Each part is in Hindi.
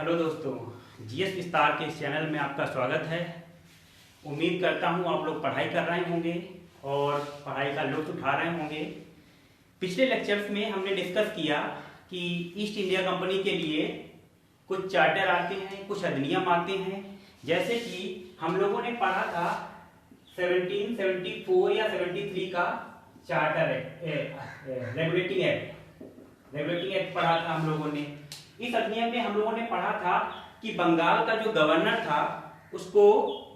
हेलो दोस्तों, जीएस विस्तार के इस चैनल में आपका स्वागत है। उम्मीद करता हूँ आप लोग पढ़ाई कर रहे होंगे और पढ़ाई का लुत्फ उठा रहे होंगे। पिछले लेक्चर्स में हमने डिस्कस किया कि ईस्ट इंडिया कंपनी के लिए कुछ चार्टर आते हैं, कुछ अधिनियम आते हैं। जैसे कि हम लोगों ने पढ़ा था 1774 या 73 का चार्टर रेगुलेटिंग एक्ट पढ़ा था हम लोगों ने। इस अधिनियम में हम लोगों ने पढ़ा था कि बंगाल का जो गवर्नर था उसको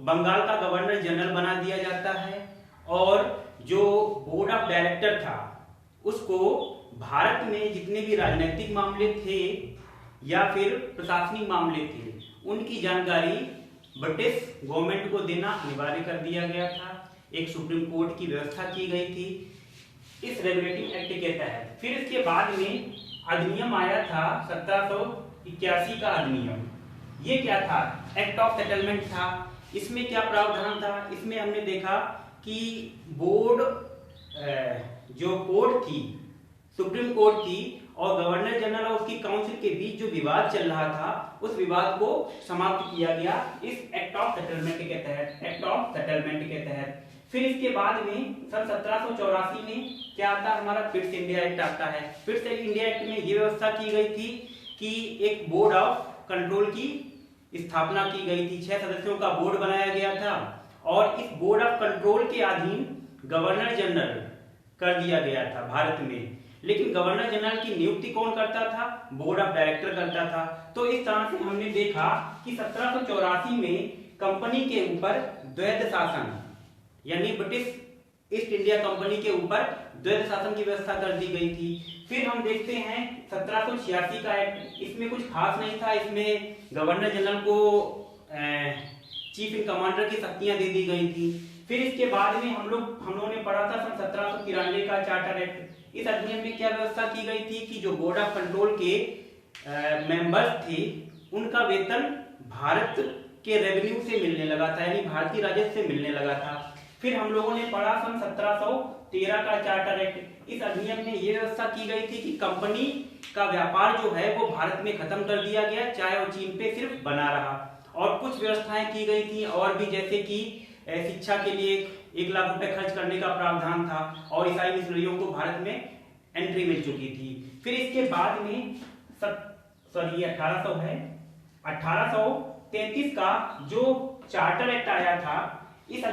बंगाल का गवर्नर जनरल बना दिया जाता है और जो बोर्ड ऑफ डायरेक्टर था उसको भारत में जितने भी राजनीतिक मामले थे या फिर प्रशासनिक मामले थे उनकी जानकारी ब्रिटिश गवर्नमेंट को देना अनिवार्य कर दिया गया था। एक सुप्रीम कोर्ट की व्यवस्था की गई थी इस रेगुलेटिंग एक्ट के तहत। फिर इसके बाद में अधिनियम आया था 1781 का अधिनियम। ये क्या था? एक्ट ऑफ सेटलमेंट था। इसमें क्या प्रावधान था? इसमें हमने देखा कि बोर्ड जो कोर्ट थी, सुप्रीम कोर्ट थी और गवर्नर जनरल और उसकी काउंसिल के बीच जो विवाद चल रहा था उस विवाद को समाप्त किया गया इस एक्ट ऑफ सेटलमेंट के तहत। फिर इसके बाद में सन 1784 में क्या आता है? हमारा फिट्स इंडिया एक्ट आता है। फिट्स इंडिया एक्ट में ये व्यवस्था की गई थी कि एक बोर्ड ऑफ कंट्रोल की स्थापना की गई थी। 6 सदस्यों का बोर्ड बनाया गया था और इस बोर्ड ऑफ कंट्रोल के अधीन गवर्नर जनरल कर दिया गया था भारत में। लेकिन गवर्नर जनरल की नियुक्ति कौन करता था? बोर्ड ऑफ डायरेक्टर करता था। तो इस तरह से हमने देखा कि 1784 में कंपनी के ऊपर द्वैध शासन यानी ब्रिटिश ईस्ट इंडिया कंपनी के ऊपर द्वैध शासन की व्यवस्था कर दी गई थी। फिर हम देखते हैं 1786 का एक्ट। इसमें कुछ खास नहीं था। इसमें गवर्नर जनरल को चीफ इन कमांडर की शक्तियां दे दी गई थी। फिर इसके बाद में हम लोगों ने पढ़ा था सन 1793 का चार्टर एक्ट। इस अधिनियम में क्या व्यवस्था की गई थी कि जो बोर्ड ऑफ कंट्रोल के मेंबर्स थे उनका वेतन भारत के रेवेन्यू से मिलने लगा था यानी भारतीय राजस्व से मिलने लगा था। फिर हम लोगों ने पढ़ा सन 1713 का चार्टर एक्ट। इस अधिनियम में यह व्यवस्था की गई थी कि कंपनी का व्यापार जो है वो भारत में खत्म कर दिया गया, चाहे वो चीन पे सिर्फ बना रहा। और कुछ व्यवस्थाएं की गई थी और भी, जैसे कि शिक्षा के लिए 1 लाख रुपए खर्च करने का प्रावधान था और ईसाई मिशनरियों को भारत में एंट्री मिल चुकी थी। फिर इसके बाद में 1833 का जो चार्टर एक्ट आया था, इस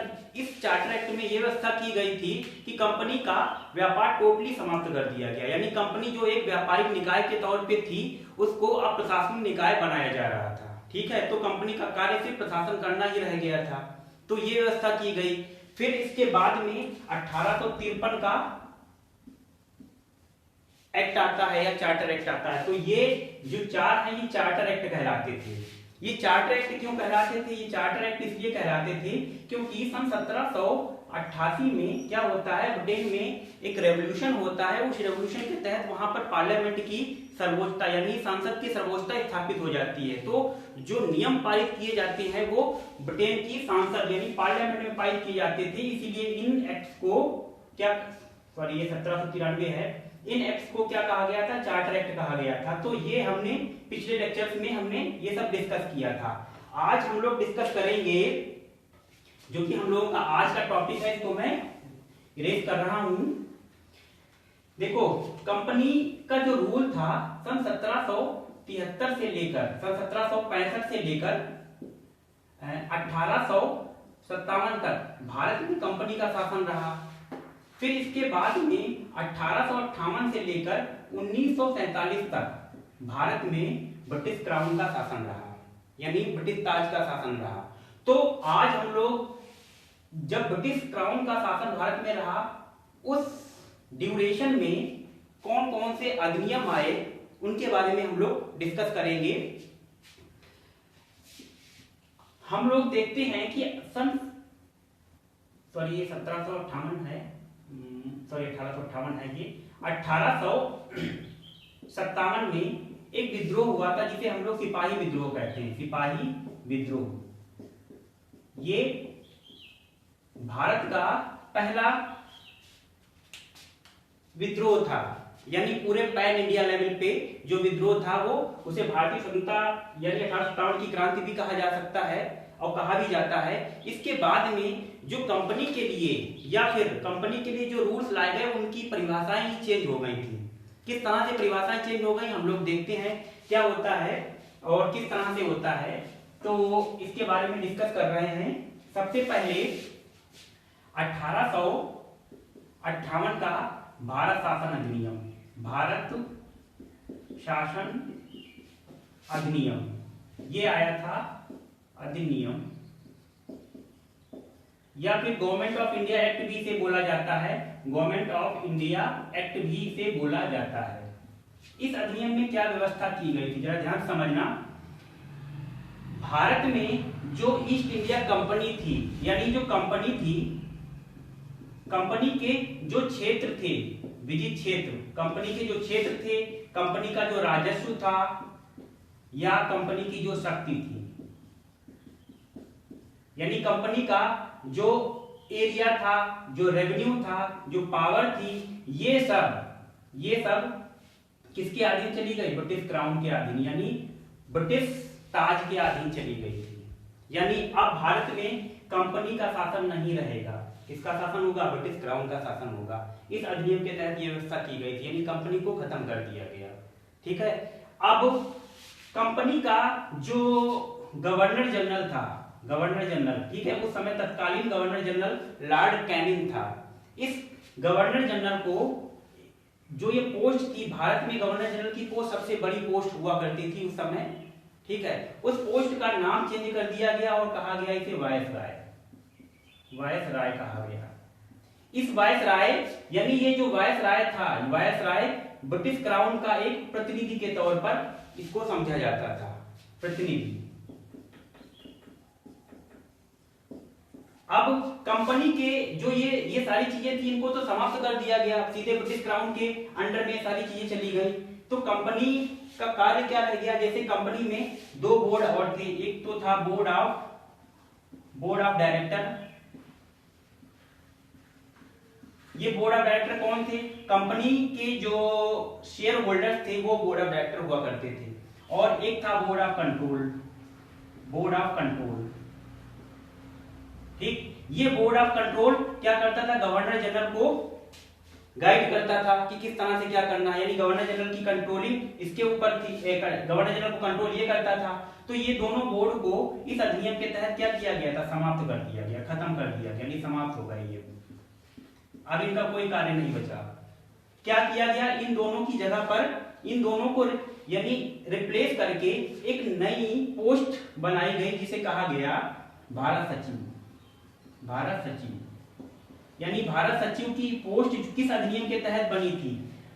चार्टर एक्ट में यह व्यवस्था की गई थी कि कंपनी का व्यापार टोटली समाप्त कर दिया गया यानी कंपनी जो एक व्यापारिक निकाय के तौर पे थी उसको अब प्रशासनिक निकाय बनाया जा रहा था। ठीक है, तो कंपनी का कार्य सिर्फ प्रशासन करना ही रह गया था। तो ये व्यवस्था की गई। फिर इसके बाद में 1853 का एक्ट आता है या चार्टर एक्ट आता है। तो ये जो चार है ये चार्टर एक्ट कहलाते थे। ये चार्टर एक्ट क्यों कहलाते थे? ये चार्टर एक्ट इसलिए कहलाते थे क्योंकि सन 1788 में क्या होता है, ब्रिटेन में एक रेवोल्यूशन होता है। उस रेवोल्यूशन के तहत वहां पर पार्लियामेंट की सर्वोच्चता यानी संसद की सर्वोच्चता स्थापित हो जाती है। तो जो नियम पारित किए जाते हैं वो ब्रिटेन की संसद यानी पार्लियामेंट में पारित किए जाते थे। इसीलिए इन एक्ट्स को ये 1793 है, इन एक्ट्स को क्या कहा गया था? चार्टर एक्ट कहा गया था। तो ये हमने पिछले लेक्चर्स में हमने ये सब डिस्कस किया था। आज हम लोग डिस्कस करेंगे जो कि हम लोगों का आज का टॉपिक है, इसको मैं इरेज कर रहा हूं। देखो, कंपनी का जो रूल था सन 1773 से लेकर सन 1765 से लेकर 1857 तक भारत में कंपनी का शासन रहा। फिर इसके बाद में 1858 से लेकर 1947 तक भारत में ब्रिटिश क्राउन का शासन रहा यानी ब्रिटिश ताज का शासन रहा। तो आज हम लोग जब ब्रिटिश क्राउन का शासन भारत में रहा उस ड्यूरेशन में कौन कौन से अधिनियम आए उनके बारे में हम लोग डिस्कस करेंगे। हम लोग देखते हैं कि ये 1758 है, 1858 है। ये 1857 में एक विद्रोह हुआ था जिसे हम लोग सिपाही विद्रोह कहते हैं। सिपाही विद्रोह ये भारत का पहला विद्रोह था यानी पूरे पैन इंडिया लेवल पे जो विद्रोह था वो उसे भारतीय स्वतंत्रता यानी 1857 की क्रांति भी कहा जा सकता है और कहा भी जाता है। इसके बाद में जो कंपनी के लिए या फिर कंपनी के लिए जो रूल्स लाए गए उनकी परिभाषाएं ही चेंज हो गई थी। किस तरह से परिभाषाएं चेंज हो गई हम लोग देखते हैं क्या होता है और किस तरह से होता है, तो इसके बारे में डिस्कस कर रहे हैं। सबसे पहले 1858 का भारत शासन अधिनियम, भारत शासन अधिनियम ये आया था, अधिनियम या फिर गवर्नमेंट ऑफ इंडिया एक्ट भी से बोला जाता है, गवर्नमेंट ऑफ इंडिया एक्ट भी से बोला जाता है। इस अधिनियम में क्या व्यवस्था की गई थी जरा ध्यान समझना। भारत में जो ईस्ट इंडिया कंपनी थी यानी जो कंपनी थी, कंपनी के जो क्षेत्र थे, विजित क्षेत्र, कंपनी के जो क्षेत्र थे, कंपनी का जो राजस्व था या कंपनी की जो शक्ति थी, यानी कंपनी का जो एरिया था, जो रेवेन्यू था, जो पावर थी, ये सब किसके अधीन चली गई? ब्रिटिश क्राउन के अधीन यानी ब्रिटिश ताज के अधीन चली गई थी। यानी अब भारत में कंपनी का शासन नहीं रहेगा, किसका शासन होगा? ब्रिटिश क्राउन का शासन होगा। इस अधिनियम के तहत यह व्यवस्था की गई थी, यानी कंपनी को खत्म कर दिया गया। ठीक है, अब कंपनी का जो गवर्नर जनरल था, गवर्नर जनरल, ठीक है, उस समय तत्कालीन गवर्नर जनरल लॉर्ड कैनिंग था। इस गवर्नर जनरल को जो ये पोस्ट थी, भारत में गवर्नर जनरल की पोस्ट सबसे बड़ी पोस्ट हुआ करती थी उस समय। ठीक है, उस पोस्ट का नाम चेंज कर दिया गया और कहा गया इसे वायसराय, वायसराय कहा गया। इस वायसराय यानी ये जो वायसराय था, वायसराय ब्रिटिश क्राउन का एक प्रतिनिधि के तौर पर इसको समझा जाता था, प्रतिनिधि। अब कंपनी के जो ये सारी चीजें थी इनको तो समाप्त कर दिया गया, सीधे ब्रिटिश क्राउन के अंडर में सारी चीजें चली गई। तो कंपनी का कार्य क्या रह गया? जैसे कंपनी में दो बोर्ड और थे, एक तो था बोर्ड ऑफ डायरेक्टर। ये बोर्ड ऑफ डायरेक्टर कौन थे? कंपनी के जो शेयर होल्डर्स थे वो बोर्ड ऑफ डायरेक्टर हुआ करते थे। और एक था board of control, board of control. ठीक, ये बोर्ड ऑफ कंट्रोल क्या करता था? गवर्नर जनरल को गाइड करता था कि किस तरह से क्या करना है, यानी गवर्नर जनरल की कंट्रोलिंग इसके ऊपर थी। गवर्नर जनरल को कंट्रोल ये करता था। तो ये दोनों बोर्ड को इस अधिनियम के तहत क्या किया गया था? समाप्त कर दिया गया, खत्म कर दिया गया, यानी समाप्त हो गए ये। अब इनका कोई कार्य नहीं बचा। क्या किया गया? इन दोनों की जगह पर इन दोनों को यानी रिप्लेस करके एक नई पोस्ट बनाई गई जिसे कहा गया भारत सचिव। भारत सचिव यानी भारत सचिव की पोस्ट किस अधिनियम के तहत बनी थी?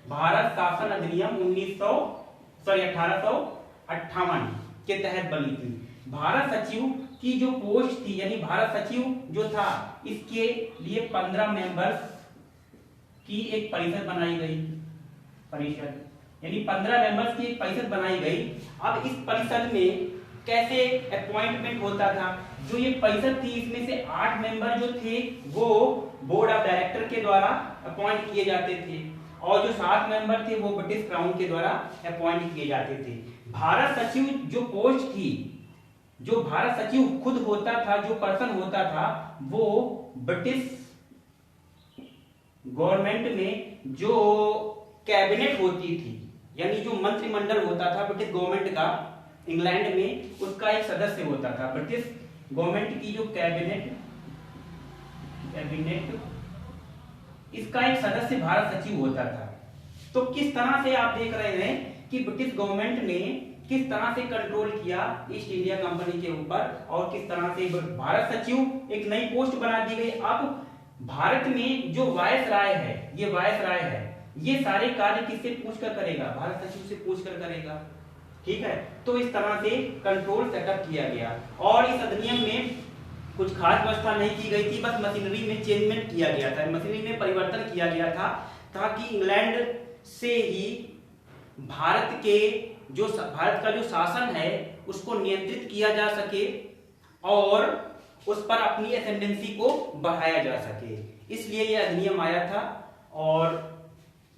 भारत शासन अधिनियम 1858 के तहत बनी थी। भारत सचिव की जो पोस्ट थी यानी भारत सचिव जो था, इसके लिए 15 मेंबर्स की एक परिषद बनाई गई, परिषद यानी 15 मेंबर्स की एक परिषद बनाई गई। अब इस परिषद में कैसे अपॉइंटमेंट होता था? जो ये परिषद थी इसमें से 8 मेंबर जो थे वो बोर्ड ऑफ डायरेक्टर के द्वारा अपॉइंट किए जाते थे और जो 7 मेंबर थे वो ब्रिटिश क्राउन के द्वारा अपॉइंट किए जाते थे। भारत सचिव जो पोस्ट थी, जो भारत सचिव खुद होता था, जो पर्सन होता था, वो ब्रिटिश गवर्नमेंट में जो कैबिनेट होती थी यानी जो मंत्रिमंडल होता था ब्रिटिश गवर्नमेंट का, इंग्लैंड में उसका एक सदस्य होता था। ब्रिटिश गवर्नमेंट की जो कैबिनेट इसका एक सदस्य भारत सचिव होता था। तो किस तरह से आप देख रहे हैं कि ब्रिटिश गवर्नमेंट ने किस तरह से कंट्रोल किया ईस्ट इंडिया कंपनी के ऊपर और किस तरह से भारत सचिव एक नई पोस्ट बना दी गई। अब भारत में जो वायसराय है, ये वायसराय है, ये सारे कार्य किससे पूछकर करेगा? भारत सचिव से पूछकर करेगा। ठीक है, तो इस तरह से कंट्रोल सेटअप किया गया और इस अधिनियम में कुछ खास व्यवस्था नहीं की गई थी, बस मशीनरी में चेंजमेंट किया गया था, मशीनरी में परिवर्तन किया गया था ताकि इंग्लैंड से ही भारत का जो शासन है उसको नियंत्रित किया जा सके और उस पर अपनी एसेंडेंसी को बढ़ाया जा सके। इसलिए यह अधिनियम आया था और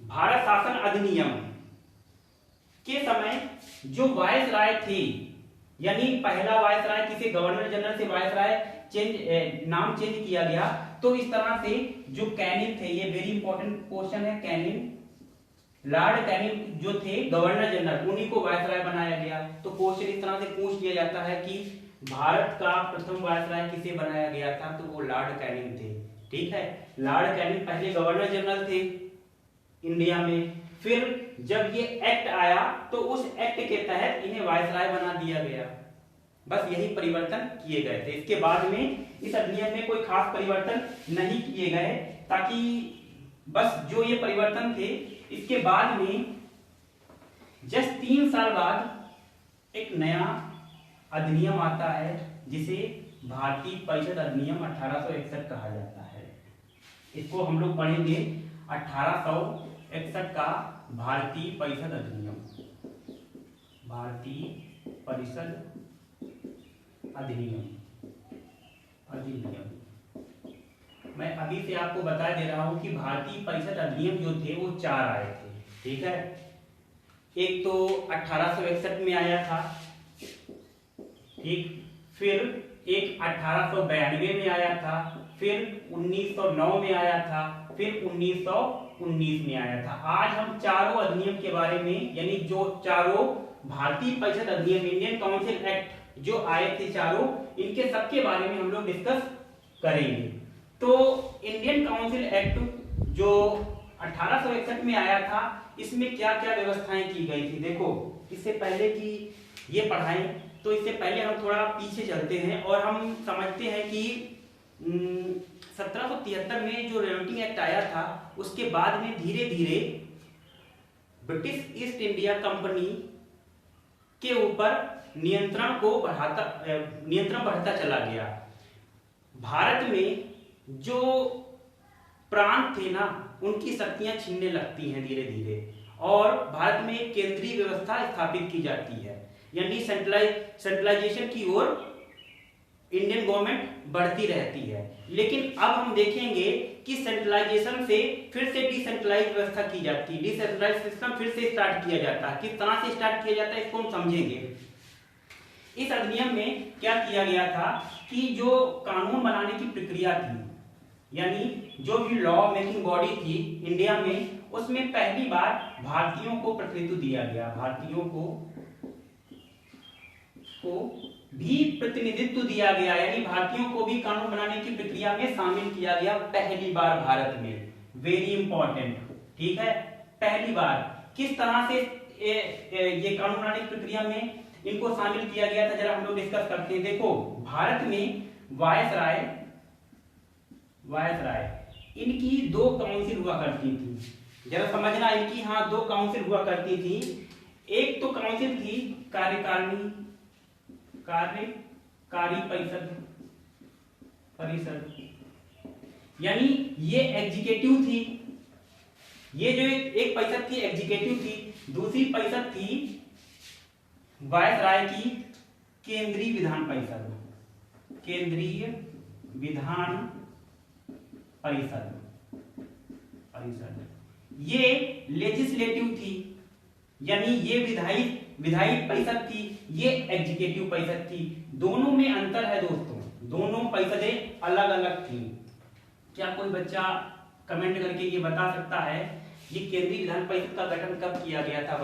भारत शासन अधिनियम के समय जो वायसराय थे, यानी पहला वायसराय किसे गवर्नर जनरल से वायसराय नाम चेंज किया गया, तो इस तरह से जो कैनिंग थे, ये वेरी इंपॉर्टेंट क्वेश्चन है, कैनिंग, लॉर्ड कैनिंग जो थे गवर्नर जनरल, उन्हीं को वायसराय बनाया गया। तो क्वेश्चन इस तरह से पूछ लिया जाता है कि भारत का प्रथम वायसराय किसे बनाया गया था, तो वो लॉर्ड कैनिंग थे। ठीक है, लॉर्ड कैनिंग पहले गवर्नर जनरल थे इंडिया में, फिर जब ये एक्ट आया तो उस एक्ट के तहत इन्हें वायसराय बना दिया गया। बस यही परिवर्तन किए गए थे। इसके बाद में इस अधिनियम में कोई खास परिवर्तन नहीं किए गए, ताकि बस जो ये परिवर्तन थे, इसके बाद में जस्ट 3 साल बाद एक नया अधिनियम आता है जिसे भारतीय परिषद अधिनियम 1861 कहा जाता है। इसको हम लोग पढ़ेंगे 1861 का भारतीय परिषद अधिनियम, भारतीय परिषद अधिनियम। मैं अभी से आपको बता दे रहा हूं कि भारतीय परिषद अधिनियम जो थे वो 4 आए थे। ठीक है, एक तो 1861 में आया था, एक फिर एक 1892 में आया था, फिर 1909 में आया था, फिर 1919 में आया था। आज हम चारों अधिनियम के बारे में, यानी जो चारों भारतीय परिषद अधिनियम, इंडियन काउंसिल एक्ट जो आए थे चारों, इनके सबके बारे में हम लोग डिस्कस करेंगे। तो इंडियन काउंसिल एक्ट जो 1861 में आया था, इसमें क्या क्या व्यवस्थाएं की गई थी। देखो, इससे पहले कि ये पढ़ाएं, तो इससे पहले हम थोड़ा पीछे चलते हैं और हम समझते हैं कि 1773 में जो रेवोल्टिंग एक्ट आया था, उसके बाद में धीरे धीरे ब्रिटिश ईस्ट इंडिया कंपनी के ऊपर नियंत्रण बढ़ता चला गया। भारत में जो प्रांत थे ना, उनकी शक्तियां छीनने लगती हैं धीरे धीरे, और भारत में एक केंद्रीय व्यवस्था स्थापित की जाती है, यानी सेंट्रलाइजेशन की ओर इंडियन गवर्नमेंट बढ़ती रहती है। लेकिन अब हम देखेंगे कि सेंट्रलाइजेशन से फिर से डिसेंट्रलाइज व्यवस्था की जाती है, डिसेंट्रलाइज सिस्टम फिर से स्टार्ट किया जाता है। किस तरह से स्टार्ट किया जाता है, इसको हम समझेंगे। इस अधिनियम में क्या किया गया था कि जो कानून बनाने की प्रक्रिया थी, यानी जो भी लॉ मेकिंग बॉडी थी इंडिया में, उसमें पहली बार भारतीयों को प्रतिनिधित्व दिया गया, भारतीयों को भी प्रतिनिधित्व दिया गया, यानी भारतीयों को भी कानून बनाने की प्रक्रिया में शामिल किया गया पहली बार भारत में। वेरी इंपॉर्टेंट, ठीक है, पहली बार। किस तरह से ये कानून बनाने की प्रक्रिया में इनको शामिल किया गया था, जरा हम लोग डिस्कस करते हैं। देखो, भारत में वायसराय इनकी 2 काउंसिल हुआ करती थी। जरा समझना, इनकी 2 काउंसिल हुआ करती थी। एक तो काउंसिल थी कार्यकारी परिषद, यानी ये एग्जीक्यूटिव थी। ये जो एक परिषद थी एग्जीक्यूटिव थी, दूसरी परिषद थी वायसराय की केंद्रीय विधान परिषद, केंद्रीय विधान परिषद। ये लेजिस्लेटिव थी, यानी ये विधायी परिषद थी, ये एग्जीक्यूटिव परिषद थी। दोनों में अंतर है दोस्तों, दोनों परिषदें अलग अलग थी। क्या कोई बच्चा कमेंट करके ये बता सकता है ये केंद्रीय विधान परिषद का गठन कब किया गया था?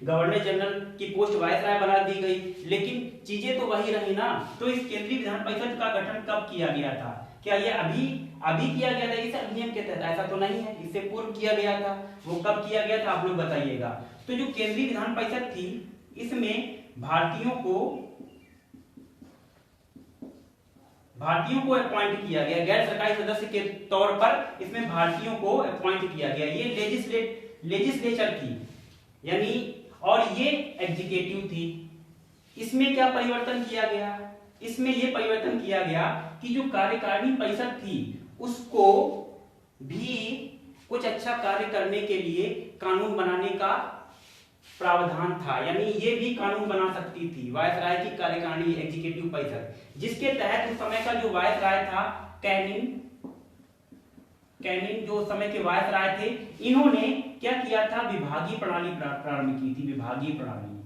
गवर्नर जनरल की पोस्ट वायसराय बना दी गई, लेकिन चीजें तो वही रही ना। तो इस केंद्रीय विधान परिषद का गठन कब किया गया था? क्या ये अभी किया गया था इस अधिनियम के तहत? ऐसा तो नहीं है, इससे पूर्व किया गया था। वो कब किया गया था आप लोग बताइएगा। तो जो केंद्रीय विधान परिषद थी, इसमें भारतीयों को अपॉइंट किया गया, गैर सरकारी सदस्य के तौर पर इसमें भारतीयों को अपॉइंट किया गया। ये लेजिस्लेचर थी, यानी, और ये एग्जीक्यूटिव थी। इसमें क्या परिवर्तन किया गया? इसमें यह परिवर्तन किया गया कि जो कार्यकारिणी परिषद थी, उसको भी कुछ अच्छा कार्य करने के लिए कानून बनाने का प्रावधान था, यानी ये भी कानून बना सकती थी, वायसराय की कार्यकारिणी एग्जीक्यूटिव परिषद, जिसके तहत उस समय का जो वायसराय था कैनिंग, कैनिंग जो उस समय के वायसराय थे, इन्होंने क्या किया था, विभागीय प्रणाली प्रारंभ की थी। विभागीय प्रणाली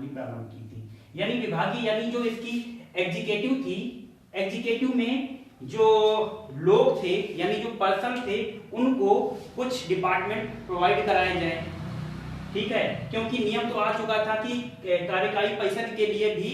प्रारंभ की थी। यानी विभागीय, यानी जो इसकी एग्जीक्यूटिव थी, एग्जीक्यूटिव में जो लोग थे यानी जो पर्सन थे, उनको कुछ डिपार्टमेंट प्रोवाइड कराए जाए। ठीक है, क्योंकि नियम तो आ चुका था कि कार्यकारी परिषद के लिए भी,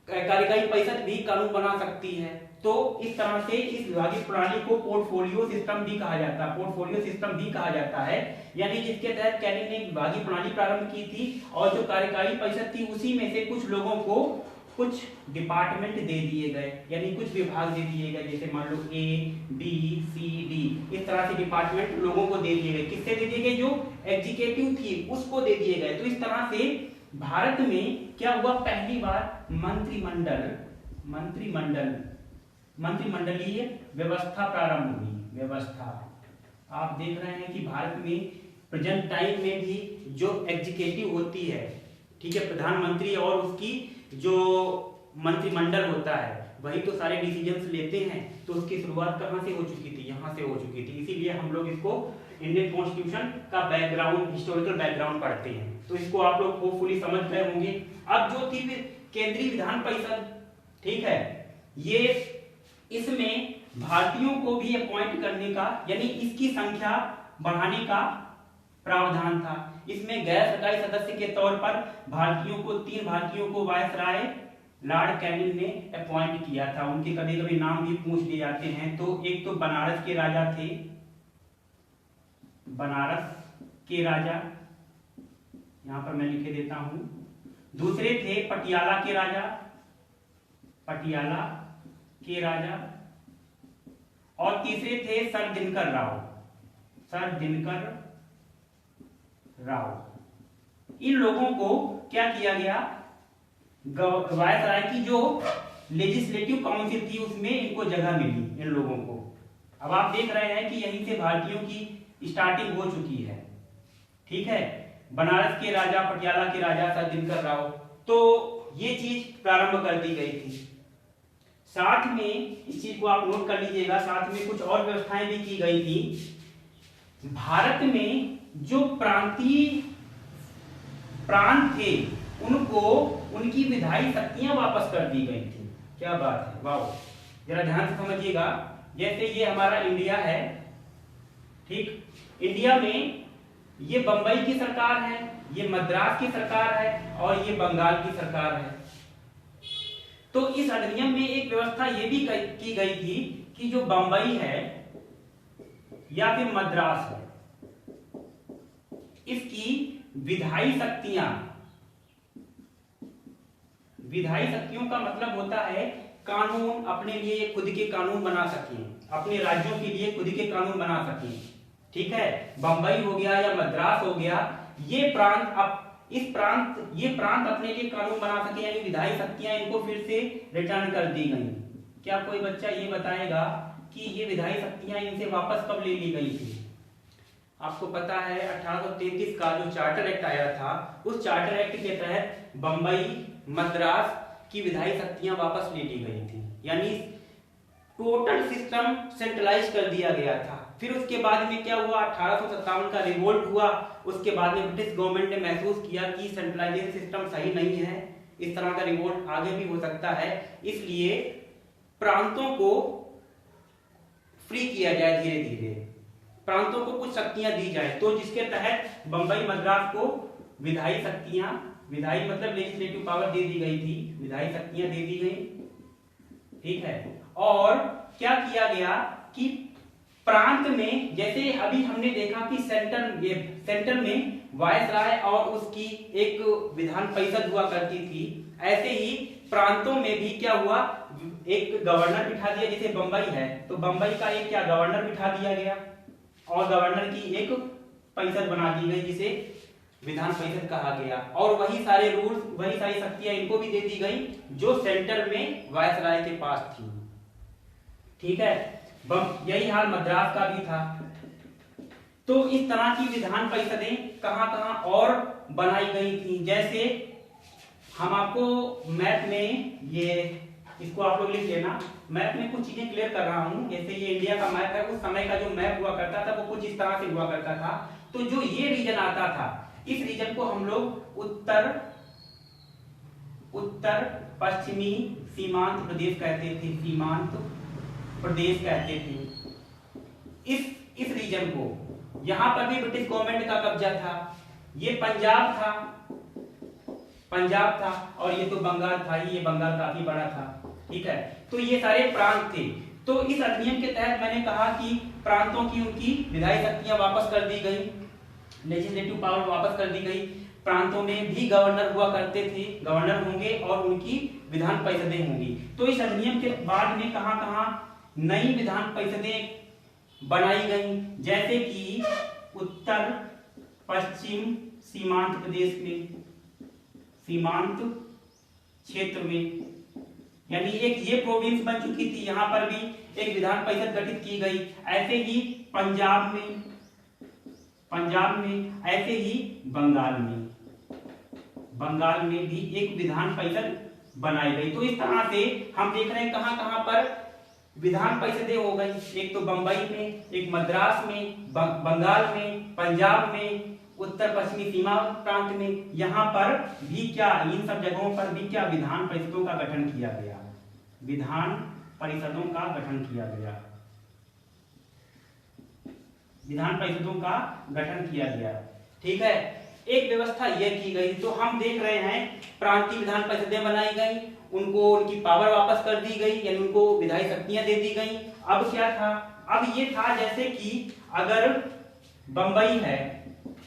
कार्यकारी परिषद भी कानून बना सकती है। तो इस तरह से इस विभागीय प्रणाली को पोर्टफोलियो सिस्टम भी कहा जाता है, पोर्टफोलियो सिस्टम भी कहा जाता है। यानी जिसके तहत कैनिंग ने विभागीय प्रणाली प्रारंभ की थी और जो कार्यकारी परिषद थी उसी में से कुछ लोगों को कुछ डिपार्टमेंट दे दिए गए, यानी कुछ विभाग दे दिए गए, जैसे मान लो A, B, C, D, इस तरह से डिपार्टमेंट लोगों को दे दिए गए। किससे दे दिए गए, जो एग्जीक्यूटिव थी उसको दे दिए गए। तो इस तरह से भारत में क्या हुआ, पहली बार मंत्रिमंडलीय व्यवस्था प्रारंभ हुई। व्यवस्था, आप देख रहे हैं कि भारत में प्रेजेंट टाइम में भी जो एग्जीक्यूटिव होती है, ठीक है, प्रधानमंत्री और उसकी जो मंत्रिमंडल होता है वही तो सारे डिसीजंस लेते हैं। तो उसकी शुरुआत कहां से हो चुकी थी, यहां से हो चुकी थी। इसीलिए हम लोग इसको इंडियन कॉन्स्टिट्यूशन का बैकग्राउंड, हिस्टोरिकल बैकग्राउंड पढ़ते हैं। तो इसको आप लोग होपफुली समझ गए होंगे। अब जो थी केंद्रीय विधान परिषद, ठीक है, ये इसमें भारतीयों को भी अपॉइंट करने का, यानी इसकी संख्या बढ़ाने का प्रावधान था। इसमें गैर सरकारी सदस्य के तौर पर भारतीयों को, 3 भारतीयों को वायसराय लॉर्ड कैनिंग ने अपॉइंट किया था। उनके कभी कभी नाम भी पूछ लिए जाते हैं। तो एक तो बनारस के राजा थे, बनारस के राजा, यहां पर मैं लिखे देता हूं। दूसरे थे पटियाला के राजा, पटियाला के राजा, और तीसरे थे सर दिनकर राव, सर दिनकर राव। इन लोगों को क्या किया गया, वायसराय की जो लेजिस्लेटिव काउंसिल थी उसमें इनको जगह मिली, इन लोगों को। अब आप देख रहे हैं कि यहीं से भारतीयों की स्टार्टिंग हो चुकी है। ठीक है, बनारस के राजा, पटियाला के राजा, सर दिनकर राव, तो ये चीज प्रारंभ कर दी गई थी। साथ में इस चीज को आप नोट कर लीजिएगा, साथ में कुछ और व्यवस्थाएं भी की गई थी। भारत में जो प्रांतीय प्रांत थे उनको उनकी विधायी शक्तियां वापस कर दी गई थी। क्या बात है, वाह, जरा ध्यान से समझिएगा। जैसे ये हमारा इंडिया है, ठीक, इंडिया में ये बंबई की सरकार है, ये मद्रास की सरकार है और ये बंगाल की सरकार है। तो इस अधिनियम में एक व्यवस्था ये भी की गई थी कि जो बंबई है या फिर मद्रास है, इसकी विधायी शक्तियों का मतलब होता है कानून, अपने लिए खुद के कानून बना सकें, अपने राज्यों के लिए खुद के कानून बना सकें। ठीक है, बंबई हो गया या मद्रास हो गया, ये प्रांत ये प्रांत अपने लिए कानून बना सके, यानी विधायी शक्तियां इनको फिर से रिटर्न कर दी गई। क्या कोई बच्चा ये बताएगा कि ये विधायी शक्तियां इनसे वापस कब ले ली गई थी? आपको पता है 1833 का जो चार्टर एक्ट आया था, उस चार्टर एक्ट के तहत बंबई, मद्रास की विधायी शक्तियां वापस ले ली गई थी, यानी टोटल सिस्टम सेंट्रलाइज कर दिया गया था। फिर उसके बाद में क्या हुआ, 1857 का रिवोल्ट हुआ। उसके बाद में ब्रिटिश गवर्नमेंट ने महसूस किया कि सेंट्रलाइजेशन सिस्टम सही नहीं है, इस तरह का रिवोल्ट आगे भी हो सकता है, इसलिए प्रांतों को फ्री किया जाए, धीरे धीरे प्रांतों को कुछ शक्तियां दी जाए। तो जिसके तहत बंबई, मद्रास को विधायी शक्तियां, विधायी मतलब लेजिस्लेटिव पावर दे दी गई थी, विधायी शक्तियां दे दी गई। ठीक है, और क्या किया गया कि प्रांत में, जैसे अभी हमने देखा कि सेंटर में वायसराय और उसकी एक विधान परिषद हुआ करती थी, ऐसे ही प्रांतों में भी क्या हुआ, एक गवर्नर बिठा दिया। जैसे बंबई है तो बंबई का एक क्या गवर्नर बिठा दिया गया और गवर्नर की एक परिषद बना दी गई जिसे विधान परिषद कहा गया, और वही सारे रूल्स, वही सारी शक्तियां इनको भी दे दी गई जो सेंटर में वायसराय के पास थी। ठीक है, यही हाल मद्रास का भी था। तो इस तरह की विधान परिषदें कहां कहां और बनाई गई थी। जैसे हम आपको मैप में ये इसको आप लोग लिख लेना। मैप में कुछ चीजें क्लियर कर रहा हूँ। जैसे ये इंडिया का मैप है, उस समय का जो मैप हुआ करता था वो कुछ इस तरह से हुआ करता था। तो जो ये रीजन आता था, इस रीजन को हम लोग उत्तर पश्चिमी सीमांत प्रदेश कहते थे, सीमांत प्रदेश कहते थे। इस रीजन को, यहां पर भी ब्रिटिश गवर्नमेंट का कब्जा था। ये पंजाब था और ये तो बंगाल था, ये बंगाल काफी बड़ा था। ठीक है, तो ये सारे प्रांत थे। तो इस अधिनियम के तहत मैंने कहा कि प्रांतों की उनकी विधायी शक्तियां वापस कर दी गई, लेजिस्लेटिव पावर वापस कर दी गई। प्रांतों में भी गवर्नर हुआ करते थे, गवर्नर होंगे और उनकी विधान परिषदें होंगी। तो इस अधिनियम के बाद में कहां-कहां नई विधान परिषदें बनाई गई, जैसे कि उत्तर पश्चिम सीमांत प्रदेश में, सीमांत क्षेत्र में, यानी एक ये प्रोविंस बन चुकी थी, यहां पर भी एक विधान परिषद गठित की गई। ऐसे ही पंजाब में, ऐसे ही बंगाल में भी एक विधान परिषद बनाई गई। तो इस तरह से हम देख रहे हैं कहां-कहां पर विधान परिषदें हो गई। एक तो बंबई में, एक मद्रास में, बंगाल में, पंजाब में, उत्तर पश्चिमी सीमा प्रांत में। यहाँ पर भी क्या, इन सब जगहों पर भी क्या विधान परिषदों का गठन किया गया, विधान परिषदों का गठन किया गया, विधान परिषदों का गठन किया गया। ठीक है, एक व्यवस्था यह की गई। तो हम देख रहे हैं प्रांतीय विधान परिषदें बनाई गई, उनको उनकी पावर वापस कर दी गई, यानी उनको विधायी शक्तियां दे दी गई। अब क्या था, अब ये था जैसे कि अगर बंबई है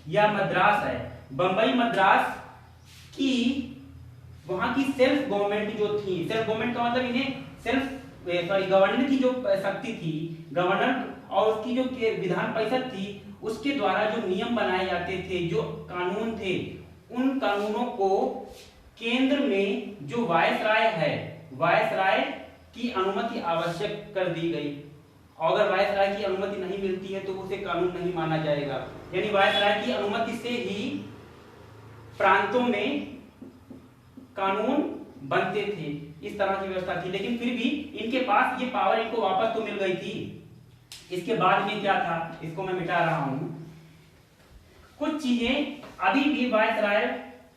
या मद्रास है, बंबई मद्रास की वहां की सेल्फ गवर्नमेंट जो थी, सेल्फ गवर्नमेंट का मतलब इन्हें गवर्नर की जो शक्ति थी, गवर्नर और उसकी जो विधान परिषद थी, उसके द्वारा जो नियम बनाए जाते थे, जो कानून थे, उन कानूनों को केंद्र में जो वायसराय है, वायसराय की अनुमति आवश्यक कर दी गई। और अगर वायसराय की अनुमति नहीं मिलती है तो उसे कानून नहीं माना जाएगा। यानी वायसराय की अनुमति से ही प्रांतों में कानून बनते थे, इस तरह की व्यवस्था थी। लेकिन फिर भी इनके पास ये पावर, इनको वापस तो मिल गई थी। इसके बाद में क्या था, इसको मैं मिटा रहा हूं। कुछ चीजें अभी भी वायसराय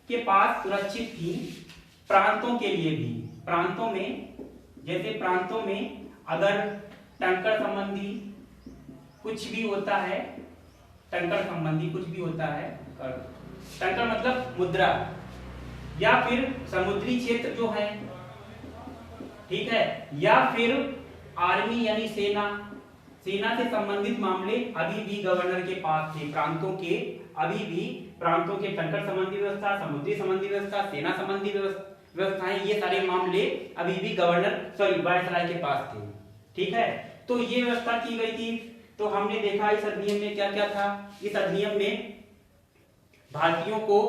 के पास सुरक्षित थी, प्रांतों के लिए भी। प्रांतों में, जैसे प्रांतों में अगर टंकण संबंधी कुछ भी होता है, टंकण संबंधी कुछ भी होता है, टंकण मतलब मुद्रा, या फिर समुद्री क्षेत्र जो है, ठीक है, या फिर आर्मी यानी सेना से संबंधित मामले अभी भी गवर्नर के पास थे। प्रांतों के, अभी भी प्रांतों के टंकण संबंधी व्यवस्था, समुद्री संबंधी व्यवस्था, सेना संबंधी व्यवस्थाएं, ये सारे मामले अभी भी वायसराय के पास थे। ठीक है, तो ये व्यवस्था की गई थी। तो हमने देखा इस अधिनियम में क्या क्या था। इस अधिनियम में भारतीयों को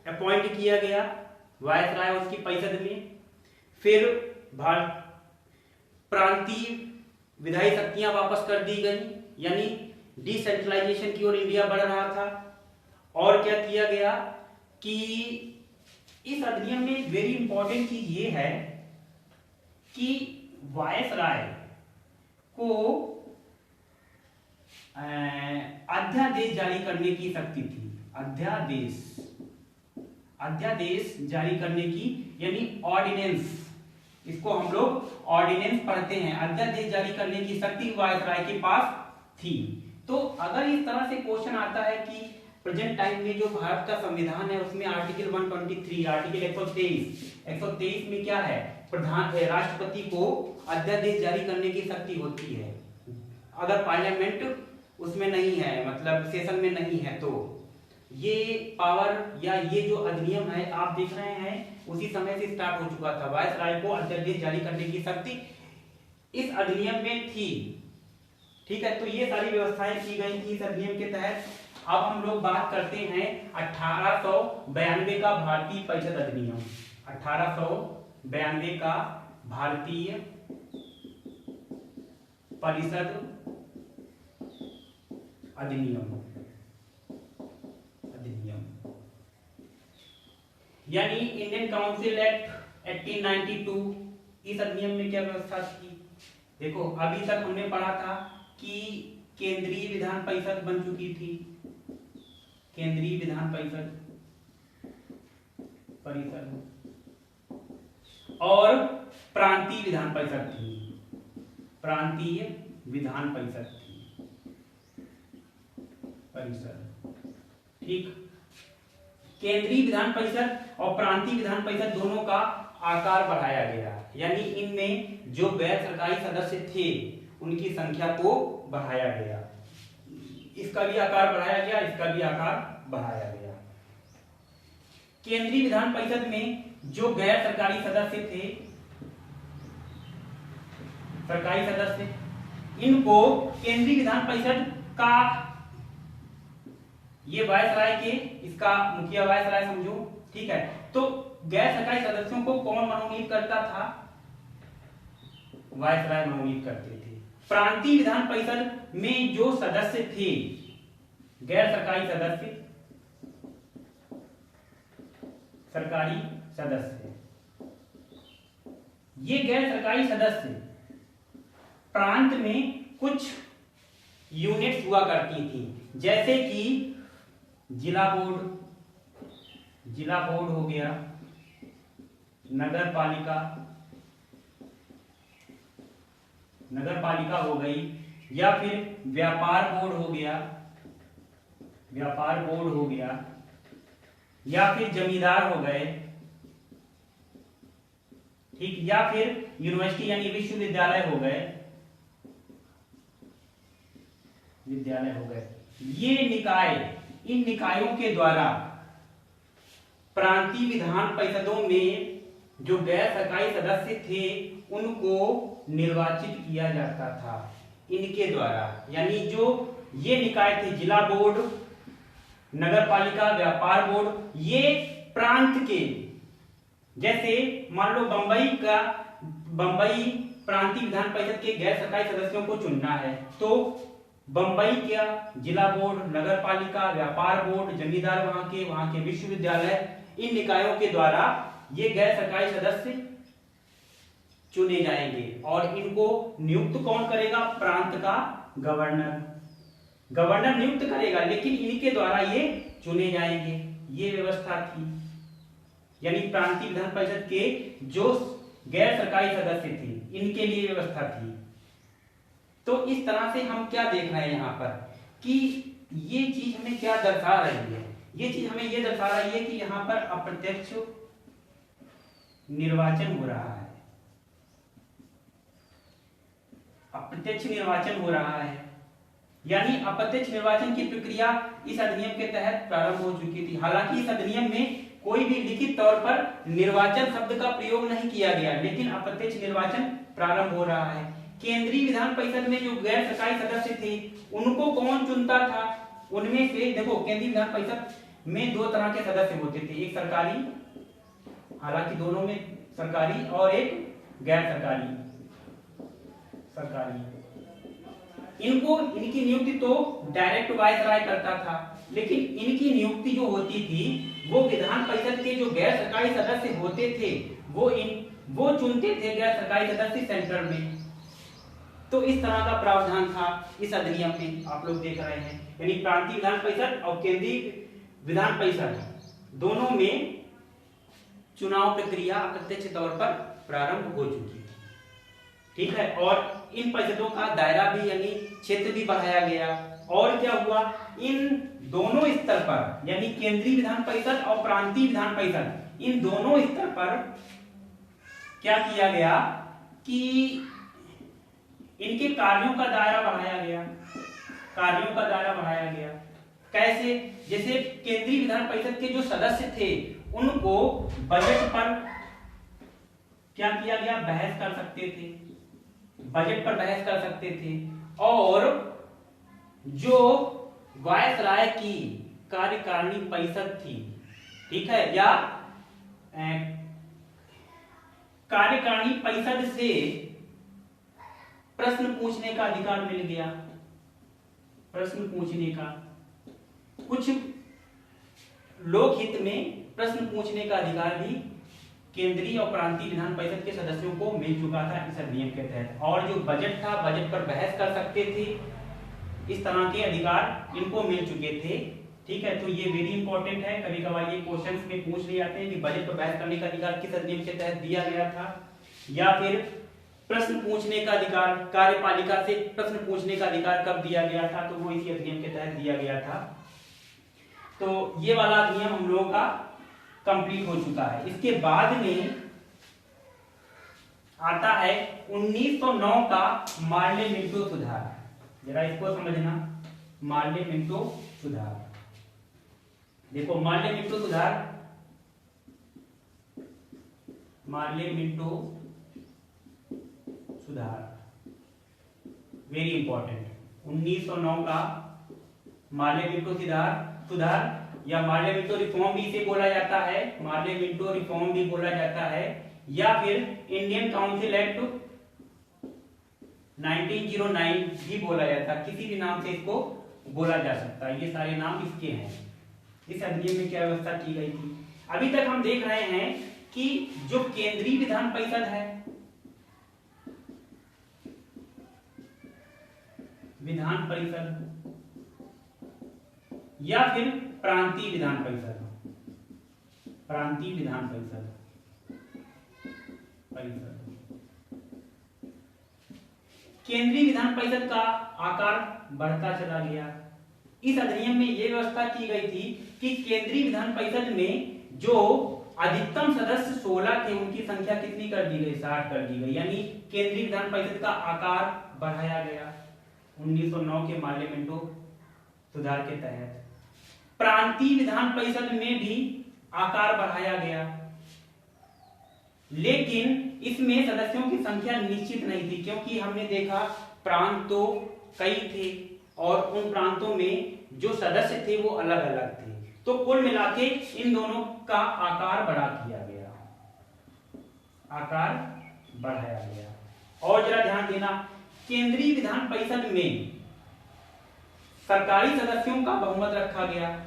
अपॉइंट किया गया वायसराय उसकी परिषद में। फिर प्रांतीय विधायी शक्तियां वापस कर दी गई, यानी डिसेंट्रलाइजेशन की ओर इंडिया बढ़ रहा था। और क्या किया गया कि इस अधिनियम में वेरी इंपॉर्टेंट चीज ये है कि वायसराय को अध्यादेश जारी करने की शक्ति थी। अध्यादेश जारी करने की, यानी ऑर्डिनेंस, इसको हम लोग ऑर्डिनेंस पढ़ते हैं। अध्यादेश जारी करने की शक्ति वायसराय के पास थी। तो अगर इस तरह से क्वेश्चन आता है कि प्रेजेंट टाइम में जो भारत का संविधान है उसमें आर्टिकल 123, आर्टिकल 123 में क्या है, राष्ट्रपति को अध्यादेश जारी करने की शक्ति होती है। अगर पार्लियामेंट उसमें नहीं है, मतलब सेशन में नहीं है, तो ये पावर या ये जो अधिनियम है आप देख रहे हैं उसी समय से स्टार्ट हो चुका था। वायसराय को अध्यादेश जारी करने की शक्ति इस अधिनियम में थी। ठीक है, तो ये सारी व्यवस्थाएं की गई थी इस अधिनियम के तहत। अब हम लोग बात करते हैं 1892 का भारतीय परिषद अधिनियम। 1892 का भारतीय परिषद अधिनियम, यानी इंडियन काउंसिल एक्ट 1892, इस अधिनियम में क्या व्यवस्था थी? देखो अभी तक हमने पढ़ा था कि केंद्रीय विधान परिषद बन चुकी थी, केंद्रीय विधान परिषद और प्रांतीय विधान परिषद थी, प्रांतीय विधान परिषद थी, ठीक। केंद्रीय विधान परिषद और प्रांतीय विधान परिषद दोनों का आकार बढ़ाया गया, यानी इनमें जो गैर सरकारी सदस्य थे उनकी संख्या को बढ़ाया गया, इसका भी आकार बढ़ाया गया, इसका भी आकार बढ़ाया गया। केंद्रीय विधान परिषद में जो गैर सरकारी सदस्य थे, सरकारी सदस्य, इनको केंद्रीय विधान परिषद का ये वायसराय के, इसका मुखिया वायसराय समझो, ठीक है। तो गैर सरकारी सदस्यों को कौन मनोनीत करता था? वायसराय मनोनीत करते थे। प्रांतीय विधान परिषद में जो सदस्य थे, गैर सरकारी सदस्य, सरकारी सदस्य, ये गैर सरकारी सदस्य प्रांत में कुछ यूनिट्स हुआ करती थी, जैसे कि जिला बोर्ड हो गया, नगर पालिका हो गई, या फिर व्यापार बोर्ड हो गया, या फिर जमींदार हो गए, ठीक, या फिर यूनिवर्सिटी यानी विश्वविद्यालय हो गए। ये निकाय, इन निकायों के द्वारा प्रांतीय विधान परिषदों में जो गैर सरकारी सदस्य थे उनको निर्वाचित किया जाता था, इनके द्वारा। यानी जो ये निकाय थे, जिला बोर्ड, नगर पालिका, व्यापार बोर्ड, ये प्रांत के, जैसे मान लो बंबई प्रांतीय विधान परिषद के गैर सरकारी सदस्यों को चुनना है, तो बंबई का जिला बोर्ड, नगर पालिका, व्यापार बोर्ड, जमींदार वहां के विश्वविद्यालय, इन निकायों के द्वारा ये गैर सरकारी सदस्य चुने जाएंगे और इनको नियुक्त कौन करेगा? प्रांत का गवर्नर नियुक्त करेगा, लेकिन इनके द्वारा ये चुने जाएंगे। ये व्यवस्था थी, यानी प्रांतीय विधान परिषद के जो गैर सरकारी सदस्य थे इनके लिए व्यवस्था थी। तो इस तरह से हम क्या देख रहे हैं यहाँ पर कि ये चीज हमें क्या दर्शा रही है? ये चीज हमें ये दर्शा रही है कि यहाँ पर अप्रत्यक्ष निर्वाचन हो रहा है, अप्रत्यक्ष निर्वाचन हो रहा है, यानी अप्रत्यक्ष निर्वाचन की प्रक्रिया इस अधिनियम के तहत प्रारंभ हो चुकी थी। हालांकि इस अधिनियम में कोई भी लिखित तौर पर निर्वाचन शब्द का प्रयोग नहीं किया गया, लेकिन अप्रत्यक्ष निर्वाचन प्रारंभ हो रहा है। केंद्रीय विधान परिषद में जो गैर सरकारी सदस्य थे उनको कौन चुनता था? उनमें से देखो, केंद्रीय विधान परिषद में दो तरह के सदस्य होते थे, एक सरकारी, हालांकि दोनों में सरकारी, और एक गैर सरकारी। इनकी नियुक्ति तो डायरेक्ट वायसराय करता था, लेकिन इनकी नियुक्ति जो होती थी वो विधान परिषद के जो गैर सरकारी सदस्य होते थे वो चुनते थे गैर सरकारी सदस्य सेंटर में। तो इस तरह का प्रावधान था इस अधिनियम में, आप लोग देख रहे हैं। यानी प्रांतीय विधान परिषद और केंद्रीय विधान परिषद दोनों में चुनाव प्रक्रिया अप्रत्यक्ष तौर पर प्रारंभ हो चुकी थी, ठीक है। और इन परिषदों का दायरा भी यानी क्षेत्र भी बढ़ाया गया। और क्या हुआ, इन दोनों स्तर पर, यानी केंद्रीय विधान परिषद और प्रांतीय विधान परिषद, इन दोनों स्तर पर क्या किया गया कि इनके कार्यों का दायरा बढ़ाया गया। कैसे? जैसे केंद्रीय विधान परिषद के जो सदस्य थे उनको बजट पर क्या किया गया? बहस कर सकते थे, और जो वायसराय की कार्यकारिणी परिषद थी, ठीक है, या कार्यकारिणी परिषद से प्रश्न पूछने का अधिकार मिल गया। प्रश्न पूछने का, कुछ लोकहित में प्रश्न पूछने का अधिकार भी केंद्रीय और प्रांतीय विधान परिषद के सदस्यों को मिल चुका था इस अधिनियम के तहत। और जो बजट था, बजट पर बहस कर सकते थे, इस तरह के अधिकार इनको मिल चुके थे। ठीक है, तो ये वेरी इंपॉर्टेंट है। कभी कभार ये क्वेश्चंस में पूछ लिए जाते हैं कि बजट पर बहस करने का अधिकार किस अधिनियम के तहत दिया गया था, या फिर प्रश्न पूछने का अधिकार, कार्यपालिका से प्रश्न पूछने का अधिकार कब दिया गया था, तो वो इसी अधिनियम के तहत दिया गया था। तो ये वाला अधिनियम हम लोगों का कंप्लीट हो चुका है। इसके बाद में आता है 1909 का मार्ले-मिंटो सुधार। जरा इसको समझना, मार्ले-मिंटो सुधार। देखो मार्ले-मिंटो सुधार, मार्ले-मिंटो सुधार वेरी इंपॉर्टेंट। 1909 का मार्ले-मिंटो सुधार या मार्ले-मिंटो रिफॉर्म भी इसे बोला जाता है, मार्ले-मिंटो रिफॉर्म भी बोला जाता है, या फिर इंडियन काउंसिल एक्ट 1909 भी बोला जाता है। किसी भी नाम से इसको बोला जा सकता है, ये सारे नाम इसके हैं। इस अधिनियम में क्या व्यवस्था की गई थी? अभी तक हम देख रहे हैं कि जो केंद्रीय विधान परिषद है, विधान परिषद या फिर प्रांतीय विधान परिषद, प्रांतीय विधान परिषद, केंद्रीय विधान परिषद का आकार बढ़ता चला गया। इस अधिनियम में यह व्यवस्था की गई थी कि केंद्रीय विधान परिषद में जो अधिकतम सदस्य 16 थे, उनकी संख्या कितनी कर दी गई? 60 कर दी गई। यानी केंद्रीय विधान परिषद का आकार बढ़ाया गया 1909 के मार्ले-मिंटो सुधार के तहत। प्रांतीय विधान परिषद में भी आकार बढ़ाया गया, लेकिन इसमें सदस्यों की संख्या निश्चित नहीं थी, क्योंकि हमने देखा प्रांत तो कई थे और उन प्रांतों में जो सदस्य थे वो अलग अलग थे। तो कुल मिलाके इन दोनों का आकार बढ़ा दिया गया, आकार बढ़ाया गया। और जरा ध्यान देना, केंद्रीय विधान परिषद में सरकारी सदस्यों का बहुमत रखा गया।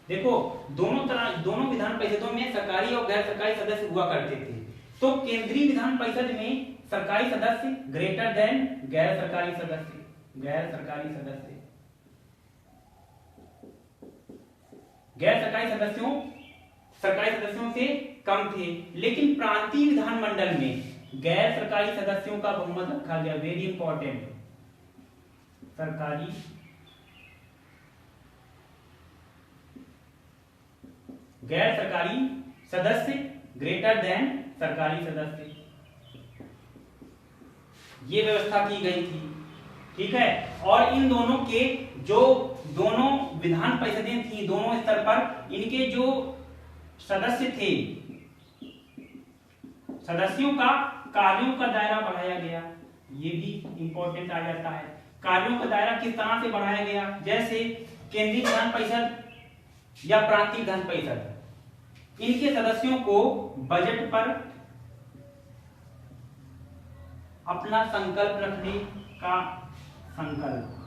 देखो दोनों विधान परिषदों में सरकारी और गैर सरकारी सदस्य हुआ करते थे। तो केंद्रीय विधान परिषद में सरकारी सदस्य ग्रेटर देन गैर सरकारी सदस्य, गैर सरकारी सदस्य, गैर सरकारी सदस्यों सरकारी सदस्यों से कम थे। लेकिन प्रांतीय विधानमंडल में गैर सरकारी सदस्यों का बहुमत रखा गया, वेरी इंपॉर्टेंट। सरकारी गैर सरकारी सदस्य ग्रेटर देन सरकारी सदस्य, ये व्यवस्था की गई थी। ठीक है, और इन दोनों के जो दोनों विधान परिषदें थी, दोनों स्तर पर इनके जो सदस्य थे, सदस्यों का कार्यों का दायरा बढ़ाया गया। ये भी इंपॉर्टेंट आ जाता है। कार्यों का दायरा किस तरह से बढ़ाया गया? जैसे केंद्रीय विधान परिषद या प्रांतीय विधान परिषद, इनके सदस्यों को बजट पर अपना संकल्प रखने का संकल्प,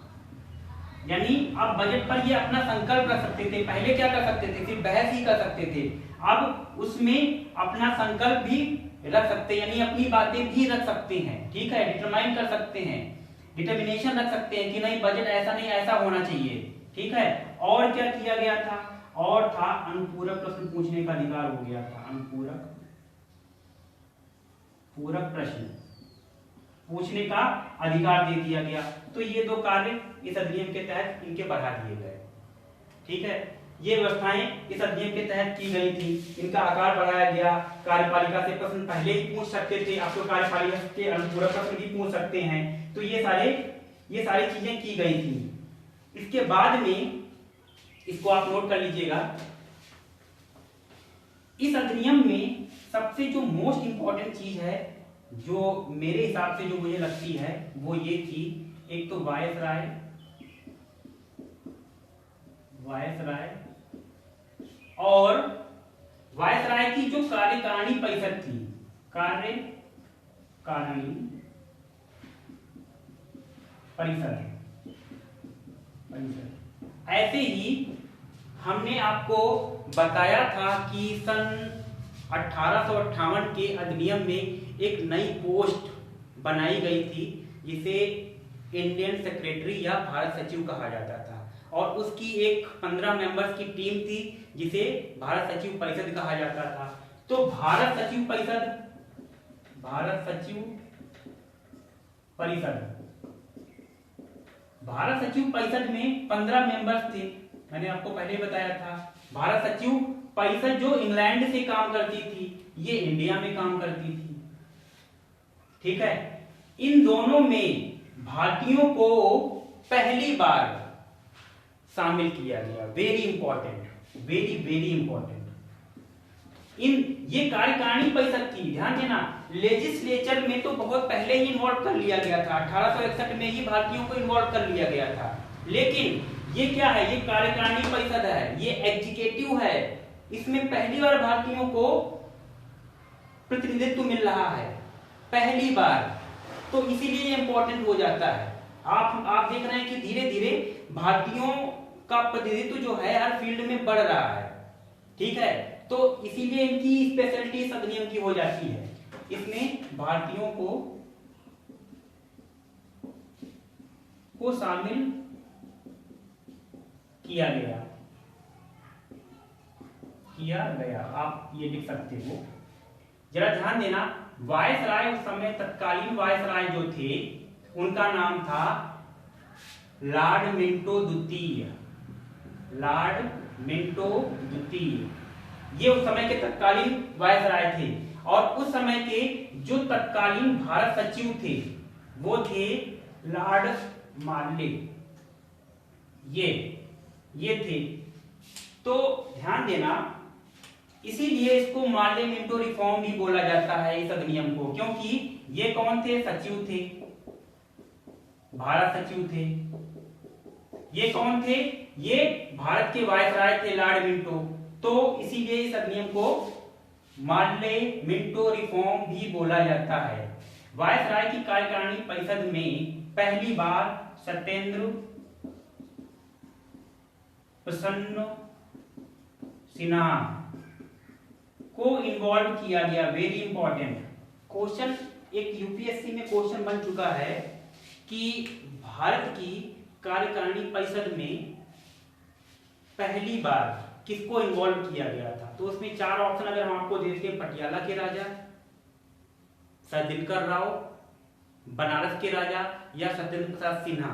यानी अब बजट पर ये अपना संकल्प रख सकते थे। पहले क्या कर सकते थे? सिर्फ बहस ही कर सकते थे। अब उसमें अपना संकल्प भी रख सकते हैं, यानी अपनी बातें भी रख सकते हैं। ठीक है, डिटरमाइन कर सकते हैं, डिटर्मिनेशन रख सकते हैं कि नहीं बजट ऐसा नहीं ऐसा होना चाहिए। ठीक है, और क्या किया गया था? और था अनुपूरक प्रश्न पूछने का अधिकार हो गया था। अनुपूरक पूरक प्रश्न पूछने का अधिकार दे दिया गया। तो ये दो कार्य इस अधिनियम के तहत इनके बढ़ा दिए गए। ठीक है, ये व्यवस्थाएं इस अधिनियम के तहत की गई थी। इनका आकार बढ़ाया गया। कार्यपालिका से प्रश्न पहले ही पूछ सकते थे, आप तो कार्यपालिका के अनुपूरक प्रश्न भी पूछ सकते हैं। तो ये सारी चीजें की गई थी। इसके बाद में इसको आप नोट कर लीजिएगा, इस अधिनियम में सबसे जो मोस्ट इंपॉर्टेंट चीज है, जो मेरे हिसाब से जो मुझे लगती है, वो ये थी, एक तो वायसराय और वायसराय की जो कार्यकारिणी परिषद थी, कार्यकारिणी परिषद। ऐसे ही हमने आपको बताया था कि सन 1858 के अधिनियम में एक नई पोस्ट बनाई गई थी जिसे इंडियन सेक्रेटरी या भारत सचिव कहा जाता था, और उसकी एक 15 मेंबर्स की टीम थी जिसे भारत सचिव परिषद कहा जाता था। तो भारत सचिव परिषद में 15 मेंबर्स थे। मैंने आपको पहले बताया था भारत सचिव परिषद जो इंग्लैंड से काम करती थी, ये इंडिया में काम करती थी। ठीक है, इन दोनों में भारतीयों को पहली बार शामिल किया गया। Very important, very very important. ये कार्यकारिणी परिषद थी, ध्यान देना। लेजिस्लेचर में तो बहुत पहले ही इन्वॉल्व कर लिया गया था, 1861 में ही भारतीयों को इन्वॉल्व कर लिया गया था। लेकिन ये क्या है, ये कार्यकारिणी परिषद है, ये एग्जीक्यूटिव है, इसमें पहली बार भारतीयों को प्रतिनिधित्व मिल रहा है, पहली बार। तो इसीलिए ये इंपॉर्टेंट हो जाता है। आप देख रहे हैं कि धीरे धीरे भारतीयों का प्रतिनिधित्व जो है हर फील्ड में बढ़ रहा है। ठीक है, तो इसीलिए इनकी स्पेशलिटी इस अधिनियम की हो जाती है। इसमें भारतीयों को शामिल किया गया। आप ये लिख सकते हो। जरा ध्यान देना, वायसराय उस समय तत्कालीन वायसराय जो थे उनका नाम था लॉर्ड मिंटो द्वितीय। ये उस समय के तत्कालीन वायसराय थे, और उस समय के जो तत्कालीन भारत सचिव थे वो थे लॉर्ड मार्ले। ये थे। तो ध्यान देना, इसीलिए इसको मार्ले मिंटो रिफॉर्म भी बोला जाता है इस अधिनियम को, क्योंकि ये कौन थे, सचिव थे, भारत सचिव थे। ये कौन थे, ये भारत के वायसराय थे, लॉर्ड मिंटो। तो इसीलिए इस अधिनियम को मार्ले मिंटो रिफॉर्म भी बोला जाता है। वायसराय की कार्यकारिणी परिषद में पहली बार सत्येंद्र प्रसन्न सिन्हा को इन्वॉल्व किया गया। वेरी इंपॉर्टेंट क्वेश्चन, एक यूपीएससी में क्वेश्चन बन चुका है कि भारत की कार्यकारिणी परिषद में पहली बार किसको इन्वॉल्व किया गया था। तो उसमें 4 ऑप्शन अगर हम आपको देते हैं, पटियाला के राजा, सर दिनकर राव, बनारस के राजा या सत्येंद्र प्रसाद सिन्हा,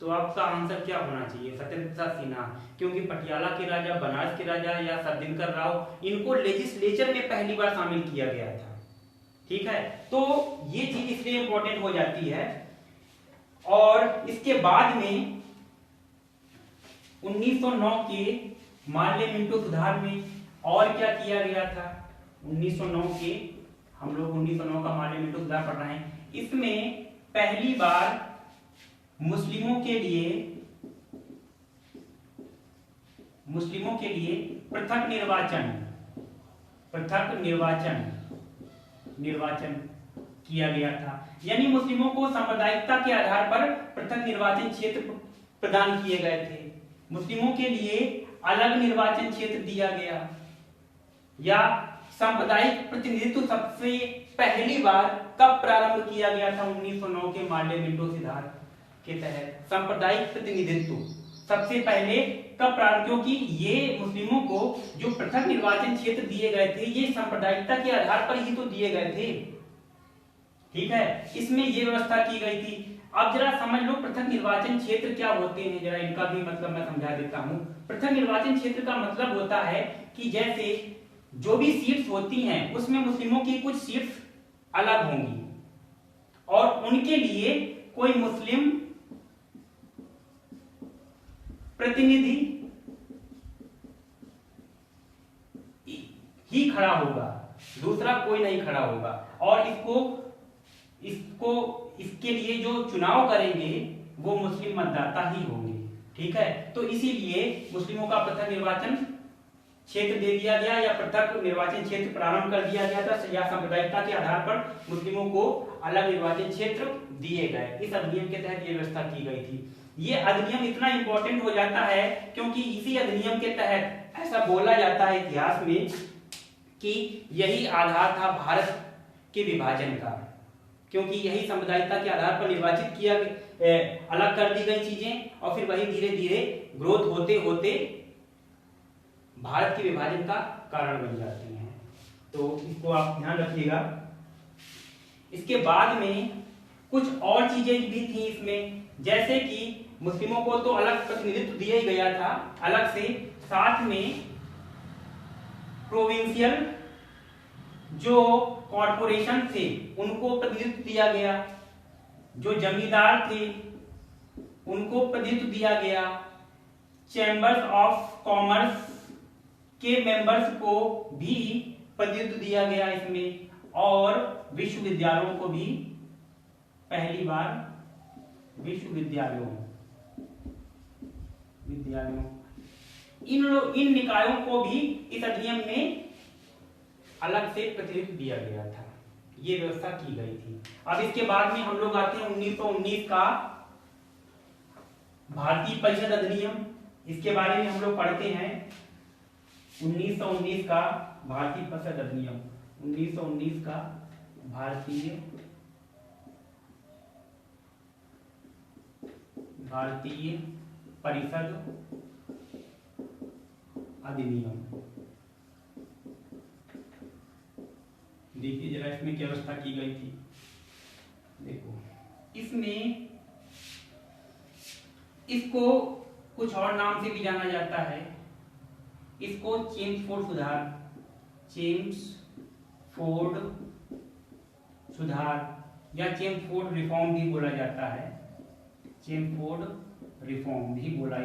तो आपका आंसर क्या होना चाहिए, सत्येंद्र प्रसाद सिन्हा। क्योंकि पटियाला के राजा, बनारस के राजा या सर दिनकर राव, इनको लेजिस्लेचर में पहली बार शामिल किया गया था। ठीक है, तो ये चीज इसलिए इंपॉर्टेंट हो जाती है। और इसके बाद में 1909 के मार्ले मिंटो सुधार में और क्या किया गया था। 1909 के, हम लोग 1909 का मार्ले मिंटो सुधार पढ़ रहे हैं। इसमें पहली बार मुस्लिमों के लिए पृथक निर्वाचन किया गया था। यानी मुस्लिमों को सांप्रदायिकता के आधार पर पृथक निर्वाचन क्षेत्र प्रदान किए गए थे। मुस्लिमों के लिए अलग निर्वाचन क्षेत्र दिया गया, या सांप्रदायिक प्रतिनिधित्व सबसे पहली बार कब प्रारंभ किया गया था, 1909 के मार्ले मिंटो सुधार के तहत सांप्रदायिक प्रतिनिधित्व सबसे पहले कब प्रारंभ, क्योंकि ये मुस्लिमों को जो पृथक निर्वाचन क्षेत्र दिए गए थे ये सांप्रदायिकता के आधार पर ही तो दिए गए थे। ठीक है, इसमें ये व्यवस्था की गई थी। अब जरा समझ लो पृथक निर्वाचन क्षेत्र क्या होते हैं, जरा इनका भी मतलब मैं समझा देता हूं। पृथक निर्वाचन क्षेत्र का मतलब होता है कि जैसे जो भी सीट्स होती हैं उसमें मुस्लिमों की कुछ सीट्स अलग होंगी और उनके लिए कोई मुस्लिम प्रतिनिधि ही खड़ा होगा, दूसरा कोई नहीं खड़ा होगा, और इसके लिए जो चुनाव करेंगे वो मुस्लिम मतदाता ही होंगे। ठीक है, तो इसीलिए मुस्लिमों का पृथक निर्वाचन क्षेत्र दे दिया गया, या पृथक निर्वाचन क्षेत्र प्रारंभ कर दिया गया था, या सांप्रदायिकता के आधार पर मुस्लिमों को अलग निर्वाचन क्षेत्र दिए गए। इस अधिनियम के तहत ये व्यवस्था की गई थी। ये अधिनियम इतना इंपॉर्टेंट हो जाता है क्योंकि इसी अधिनियम के तहत ऐसा बोला जाता है इतिहास में कि यही आधार था भारत के विभाजन का, क्योंकि यही सांप्रदायिकता के आधार पर निर्वाचित किया, अलग कर दी गई चीजें और फिर वही धीरे धीरे ग्रोथ होते होते भारत के विभाजन का कारण बन जाते हैं। तो इसको आप ध्यान रखिएगा। इसके बाद में कुछ और चीजें भी थी इसमें, जैसे कि मुस्लिमों को तो अलग प्रतिनिधित्व दिया ही गया था अलग से, साथ में प्रोविंशियल जो कॉर्पोरेशन थे उनको प्रतिनिधित्व दिया गया, जो जमींदार थे उनको प्रतिनिधित्व दिया गया, चैम्बर्स ऑफ कॉमर्स के मेंबर्स को भी प्रतिनिधित्व दिया गया इसमें, और विश्वविद्यालयों को भी पहली बार विश्वविद्यालयों इन निकायों को भी इस अधिनियम में अलग से प्रतिनिधित्व दिया गया था, ये व्यवस्था की गई थी। अब इसके बाद में हम लोग आते हैं 1919 का भारतीय परिषद अधिनियम। इसके बारे में हम लोग पढ़ते हैं 1919 का भारतीय परिषद अधिनियम। 1919 का भारतीय परिषद अधिनियम। देखिए जरा इसमें क्या व्यवस्था की गई थी। देखो इसमें इसको कुछ और नाम से भी जाना जाता है, इसको चेम्सफोर्ड सुधार या चेम्सफोर्ड रिफॉर्म भी बोला जाता है, चेम्सफोर्ड रिफॉर्म भी इसे बोला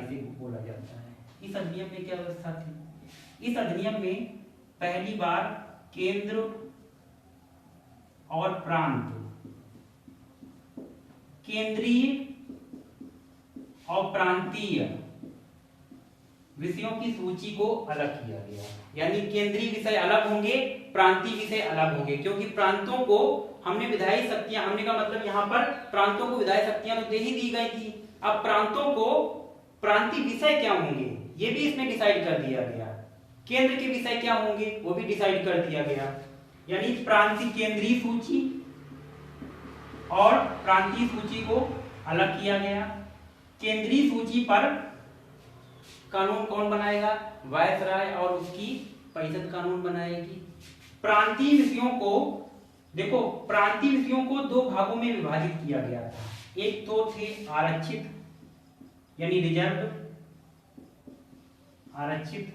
जाता है। इस अधिनियम में क्या व्यवस्था थी? इस अधिनियम में पहली बार केंद्र और प्रांत, केंद्रीय और प्रांतीय विषयों की सूची को अलग किया गया, यानी केंद्रीय विषय अलग होंगे, प्रांतीय विषय अलग होंगे, क्योंकि प्रांतों को हमने विधायी शक्तियां, हमने का मतलब यहाँ पर प्रांतों को विधायी शक्तियां तो दे ही दी गई थी, अब प्रांतों को प्रांतीय विषय क्या होंगे ये भी इसमें डिसाइड कर दिया गया, केंद्र के विषय क्या होंगे वो भी डिसाइड कर दिया गया, यानी प्रांतीय केंद्रीय सूची और प्रांतीय सूची को अलग किया गया। केंद्रीय सूची पर कानून कौन बनाएगा? वायसराय और उसकी परिषद कानून बनाएगी। प्रांतीय विषयों को देखो, प्रांतीय विषयों को दो भागों में विभाजित किया गया था, एक तो थे आरक्षित यानी रिजर्व आरक्षित,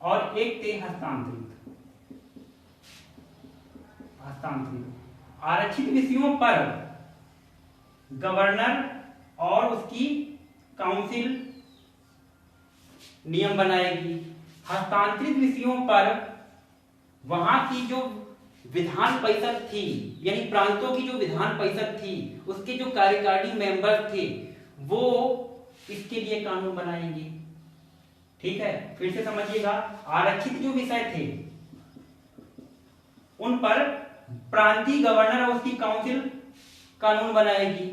और एक थे हस्तांतरित। आरक्षित विषयों पर गवर्नर और उसकी काउंसिल नियम बनाएगी। हस्तांतरित विषयों पर वहां की जो विधान परिषद थी, यानी प्रांतों की जो विधान परिषद थी, उसके जो कार्यकारिणी मेंबर थे वो इसके लिए कानून बनाएंगे। ठीक है, फिर से समझिएगा, आरक्षित जो विषय थे उन पर प्रांतीय गवर्नर और उसकी काउंसिल कानून बनाएगी।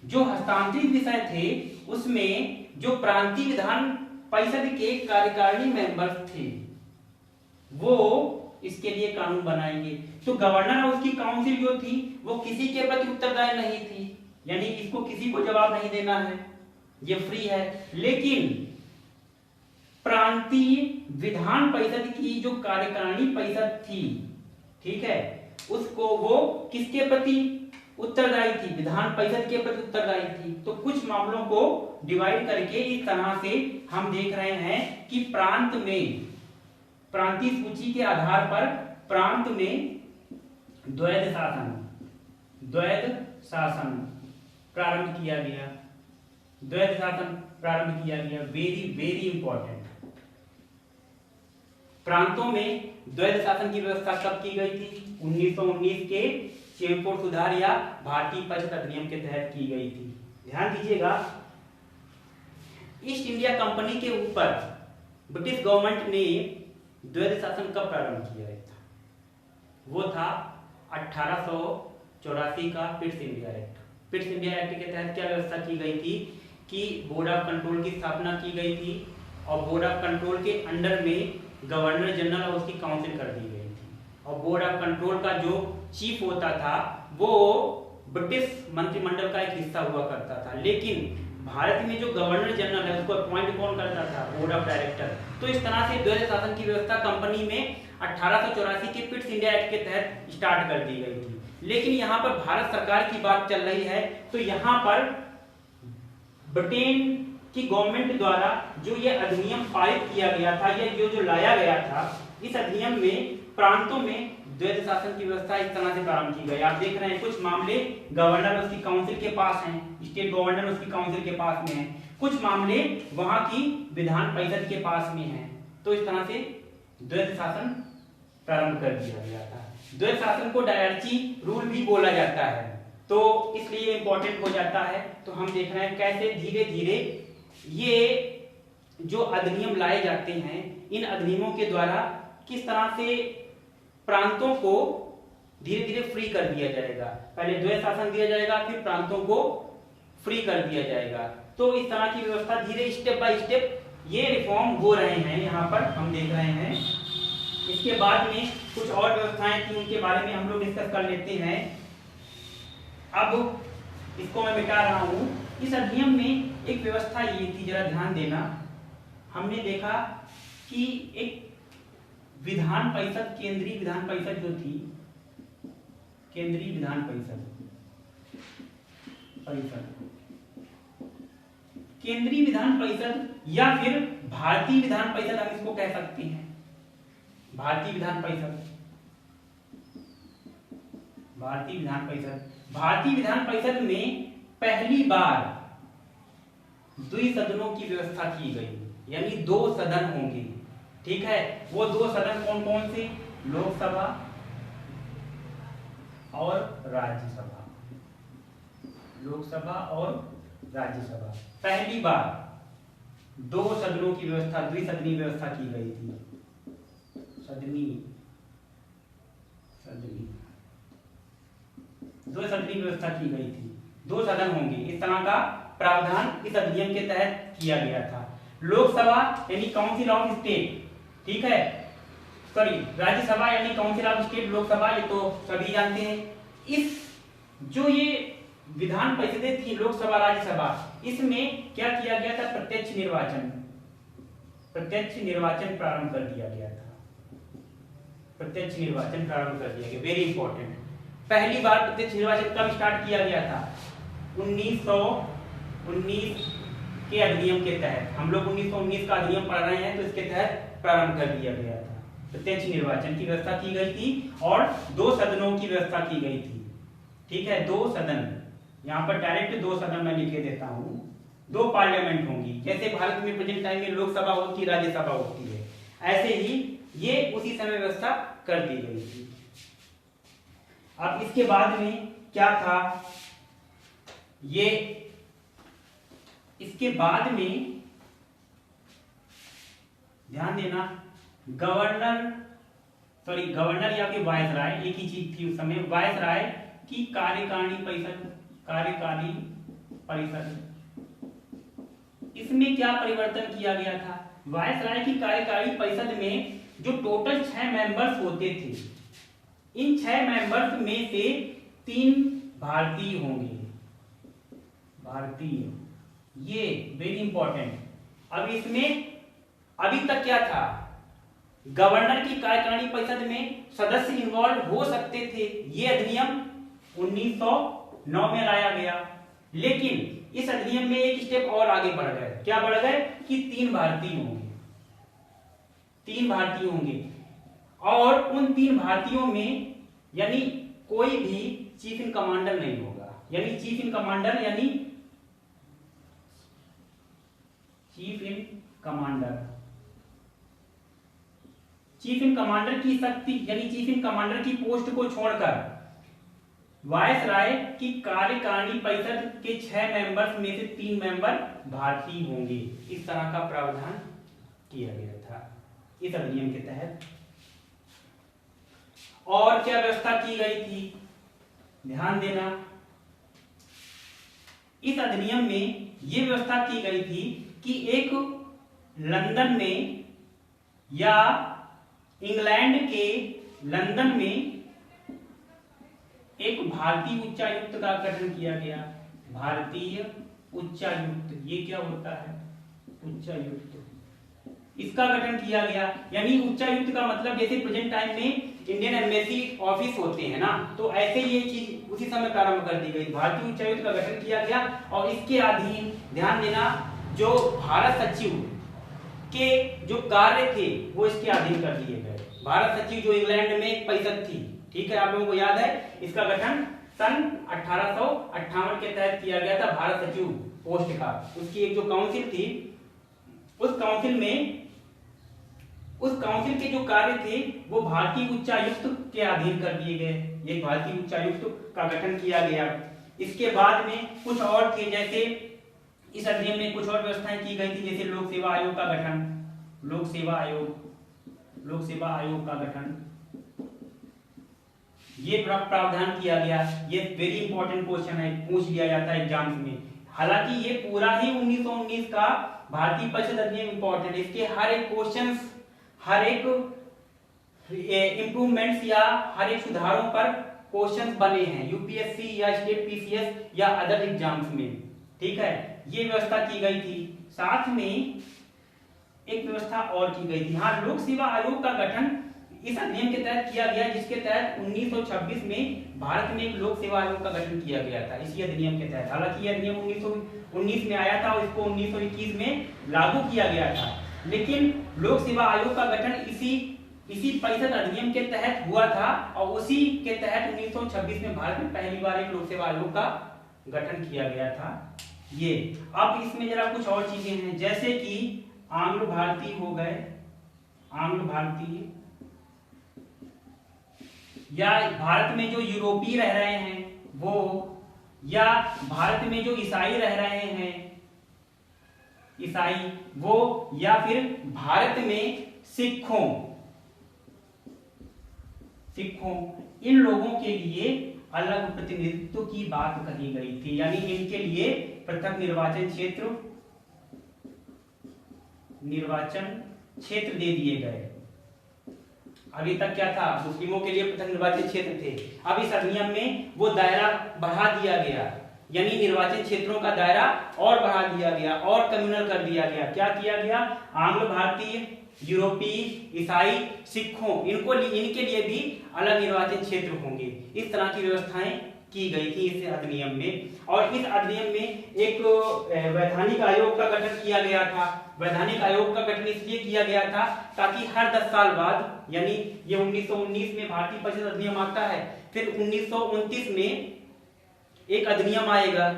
जो हस्तांतरित विषय थे उसमें जो प्रांतीय विधान परिषद के कार्यकारिणी मेंबर्स थे वो इसके लिए कानून बनाएंगे। तो गवर्नर और उसकी काउंसिल जो थी वो किसी के प्रति उत्तरदायी नहीं थी, यानी इसको किसी को जवाब नहीं देना है, ये फ्री है। लेकिन प्रांतीय विधान परिषद की जो कार्यकारिणी परिषद थी, ठीक है, उसको वो किसके प्रति उत्तरदायी थी? विधान परिषद के प्रति उत्तरदायी थी। तो कुछ मामलों को डिवाइड करके इस तरह से हम देख रहे हैं कि प्रांत में, प्रांतीय सूची के आधार पर प्रांत में द्वैध शासन प्रारंभ किया गया। द्वैध शासन प्रारंभ किया गया, वेरी इंपॉर्टेंट। प्रांतों में द्वैध शासन की व्यवस्था कब की गई थी? 1919 के चेम्सफोर्ड सुधार या भारतीय परिषद अधिनियम के तहत की गई थी। ध्यान दीजिएगा, ईस्ट इंडिया कंपनी के ऊपर ब्रिटिश गवर्नमेंट ने द्वैध शासन कब प्रारंभ किया था? वो था 1884 का Pitt's India act. Pitt's India act के तहत क्या व्यवस्था की गई थी कि बोर्ड ऑफ कंट्रोल की स्थापना की गई थी और बोर्ड ऑफ कंट्रोल के अंडर में गवर्नर जनरल और उसकी काउंसिल कर दी गई थी। और बोर्ड ऑफ कंट्रोल का जो चीफ होता था वो ब्रिटिश मंत्रिमंडल का एक हिस्सा हुआ करता था। लेकिन भारत में जो गवर्नर जनरल है उसको अपॉइंट कौन करता था? Board of director. तो इस तरह से द्वैध शासन की व्यवस्था कंपनी में 1884 के पिट्स इंडिया एक्ट के तहत स्टार्ट कर दी गई थी। लेकिन यहाँ पर भारत सरकार की बात चल रही है, तो यहाँ पर ब्रिटेन की गवर्नमेंट द्वारा जो ये अधिनियम पारित किया गया था, ये जो लाया गया था, इस अधिनियम में प्रांतों में द्वैध शासन की व्यवस्था इस तरह से प्रारंभ की गई। आप देख रहे हैं कुछ मामले गवर्नर उसकी काउंसिल के पास हैं, स्टेट गवर्नर उसकी काउंसिल के पास में है, कुछ मामले वहां की विधान परिषद के पास में है। तो इस तरह से द्वैध शासन प्रारंभ कर दिया गया था। द्वैध शासन को डायरची रूल भी बोला जाता है, तो इसलिए इंपॉर्टेंट हो जाता है। तो हम देख रहे हैं कैसे धीरे धीरे ये जो अधिनियम लाए जाते हैं, इन अधिनियमों के द्वारा किस तरह से प्रांतों को धीरे धीरे फ्री कर दिया जाएगा। पहले द्वैध शासन दिया जाएगा, फिर प्रांतों को फ्री कर दिया जाएगा। तो इस तरह की व्यवस्था धीरे स्टेप बाय स्टेप ये रिफॉर्म हो रहे हैं, यहाँ पर हम देख रहे हैं। इसके बाद में कुछ और व्यवस्थाएं थी, उनके बारे में हम लोग डिस्कस कर लेते हैं। अब इसको मैं मिटा रहा हूं। इस अधिनियम में एक व्यवस्था ये थी, जरा ध्यान देना। हमने देखा कि एक विधान परिषद, केंद्रीय विधान परिषद जो थी, केंद्रीय विधान परिषद, केंद्रीय विधान परिषद या फिर भारतीय विधान परिषद हम इसको कह सकते हैं। भारतीय विधान परिषद, भारतीय विधान परिषद, भारतीय विधान परिषद में पहली बार द्विसदनों की व्यवस्था की गई, यानी 2 सदन होंगे। ठीक है, वो 2 सदन कौन कौन से? लोकसभा और राज्यसभा, लोकसभा और राज्यसभा। पहली बार 2 सदनों की व्यवस्था, द्विसदनीय व्यवस्था की गई थी। सदनी 2 सदनीय व्यवस्था की गई थी, 2 सदन होंगे, इस तरह का प्रावधान इस अधिनियम के तहत किया गया था। लोकसभा यानी काउंसिल ऑफ स्टेट, ठीक है, सॉरी राज्यसभा यानी काउंसिल ऑफ स्टेट, लोकसभा ये तो सभी जानते हैं। इस जो ये विधान परिषदें थी, लोकसभा राज्यसभा, इसमें क्या किया गया था? प्रत्यक्ष निर्वाचन, प्रत्यक्ष निर्वाचन प्रारंभ कर दिया गया था। प्रत्यक्ष निर्वाचन प्रारंभ कर दिया गया, वेरी इंपॉर्टेंट। पहली बार प्रत्यक्ष निर्वाचन कब स्टार्ट किया गया था? 1919 के अधिनियम के तहत। हम लोग 1919 का अधिनियम पढ़ रहे हैं, तो इसके तहत प्रारंभ कर दिया गया था। प्रत्यक्ष निर्वाचन की व्यवस्था की गई थी और 2 सदनों की व्यवस्था की गई थी। ठीक है, 2 सदन, यहाँ पर डायरेक्ट 2 सदन मैं लिखे देता हूँ। 2 पार्लियामेंट होंगी, जैसे भारत में प्रेजेंट टाइम में लोकसभा होती है, राज्यसभा होती है, ऐसे ही ये उसी समय व्यवस्था कर दी गई थी। अब इसके बाद में क्या था? ये इसके बाद में ध्यान देना, गवर्नर या फिर वायसराय, एक ही चीज थी उस समय। वायसराय की कार्यकारिणी परिषद, इसमें क्या परिवर्तन किया गया था? वायसराय की कार्यकारिणी परिषद में जो टोटल 6 मेंबर्स होते थे, इन 6 मेंबर्स में से 3 भारतीय होंगे, भारतीय, ये वेरी इंपॉर्टेंट। अब इसमें अभी तक क्या था? गवर्नर की कार्यकारिणी परिषद में सदस्य इन्वॉल्व हो सकते थे, ये अधिनियम 1909 में लाया गया। लेकिन इस अधिनियम में एक स्टेप और आगे बढ़ गए। क्या बढ़ गए? कि 3 भारतीय होंगे, 3 भारतीय होंगे, और उन 3 भारतीयों में यानी कोई भी चीफ इन कमांडर नहीं होगा। यानी चीफ इन कमांडर, यानी चीफ इन कमांडर, चीफ इन कमांडर की शक्ति, यानी चीफ इन कमांडर की पोस्ट को छोड़कर वायसराय की कार्यकारिणी परिषद के 6 मेंबर्स में से 3 मेंबर भारतीय होंगे। इस तरह का प्रावधान किया गया था इस अधिनियम के तहत। और क्या व्यवस्था की गई थी? ध्यान देना, इस अधिनियम में यह व्यवस्था की गई थी कि एक लंदन में या इंग्लैंड के लंदन में एक भारतीय उच्चायुक्त का गठन किया गया। भारतीय उच्चायुक्त, ये क्या होता है? उच्चायुक्त, इसका गठन किया गया। यानी उच्चायुक्त का मतलब जैसे प्रेजेंट टाइम में इंडियन एम्बेसी ऑफिस होते हैं ना, तो ऐसे ये चीज उसी समय प्रारंभ कर दी गई। भारतीय उच्चायुक्त का गठन किया गया और इसके अधीन ध्यान देना जो भारत सचिव के जो कार्य थे वो इसके अधीन कर दिए गए। भारत सचिव जो इंग्लैंड में एक परिषद थी, ठीक है, आप लोगों को याद है, इसका गठन सन 1858 के तहत किया गया था भारत सचिव पोस्ट का। उसकी एक जो काउंसिल थी, उस काउंसिल के जो कार्य थे वो भारतीय उच्चायुक्त के अधीन कर दिए गए। एक भारतीय उच्चायुक्त का गठन किया गया। इसके बाद में कुछ और थे, जैसे इस अधिनियम में कुछ और व्यवस्थाएं की गई थी, जैसे लोक सेवा आयोग का गठन, लोक सेवा आयोग का गठन, ये प्रावधान किया गया। ये वेरी इंपॉर्टेंट क्वेश्चन है, पूछ लिया जाता है एग्जाम्स में। हालांकि ये पूरा ही 1919 का भारतीय परिषद अधिनियम इंपॉर्टेंट है। इसके हर एक क्वेश्चन, हर एक इंप्रूवमेंट्स या हर एक सुधारों पर क्वेश्चंस बने हैं यूपीएससी या स्टेट पीसीएस या अदर एग्जाम्स में, ठीक है। ये व्यवस्था की गई थी। साथ में एक व्यवस्था और की गई थी, हाँ, लोक सेवा आयोग का गठन इस अधिनियम के तहत किया गया, जिसके तहत 1926 में भारत में एक लोक सेवा आयोग का गठन किया गया था इसी अधिनियम के तहत। हालांकि यह अधिनियम 1919 में आया था और इसको 1921 में लागू किया गया था, लेकिन लोक सेवा आयोग का गठन इसी परिषद अधिनियम के तहत हुआ था और उसी के तहत 1926 में भारत में पहली बार एक लोक सेवा आयोग का गठन किया गया था। ये अब इसमें जरा कुछ और चीजें हैं, जैसे कि आंग्ल भारतीय हो गए, आंग्ल भारतीय, या भारत में जो यूरोपीय रह रहे हैं वो, या भारत में जो ईसाई रह रहे हैं ईसाई वो, या फिर भारत में सिखों, इन लोगों के लिए अलग प्रतिनिधित्व की बात कही गई थी। यानी इनके लिए पृथक निर्वाचन क्षेत्र दे दिए गए। अभी तक क्या था, मुस्लिमों के लिए पृथक निर्वाचन क्षेत्र थे। अब इस अधिनियम में वो दायरा बढ़ा दिया गया, यानी निर्वाचन क्षेत्रों का दायरा और बढ़ा दिया गया और कम्युनल कर दिया गया। क्या किया गया, आंग्ल भारतीय, यूरोपीय, ईसाई, सिखों, इनके लिए भी अलग निर्वाचन क्षेत्र होंगे। इस तरह की व्यवस्थाएं की गई थी इस अधिनियम में। और इस अधिनियम में एक वैधानिक आयोग का गठन किया गया था। वैधानिक आयोग का गठन इसलिए किया गया था ताकि हर 10 साल बाद, यानी ये 1919 में भारतीय परिषद अधिनियम आता है, फिर 1929 में एक अधिनियम आएगा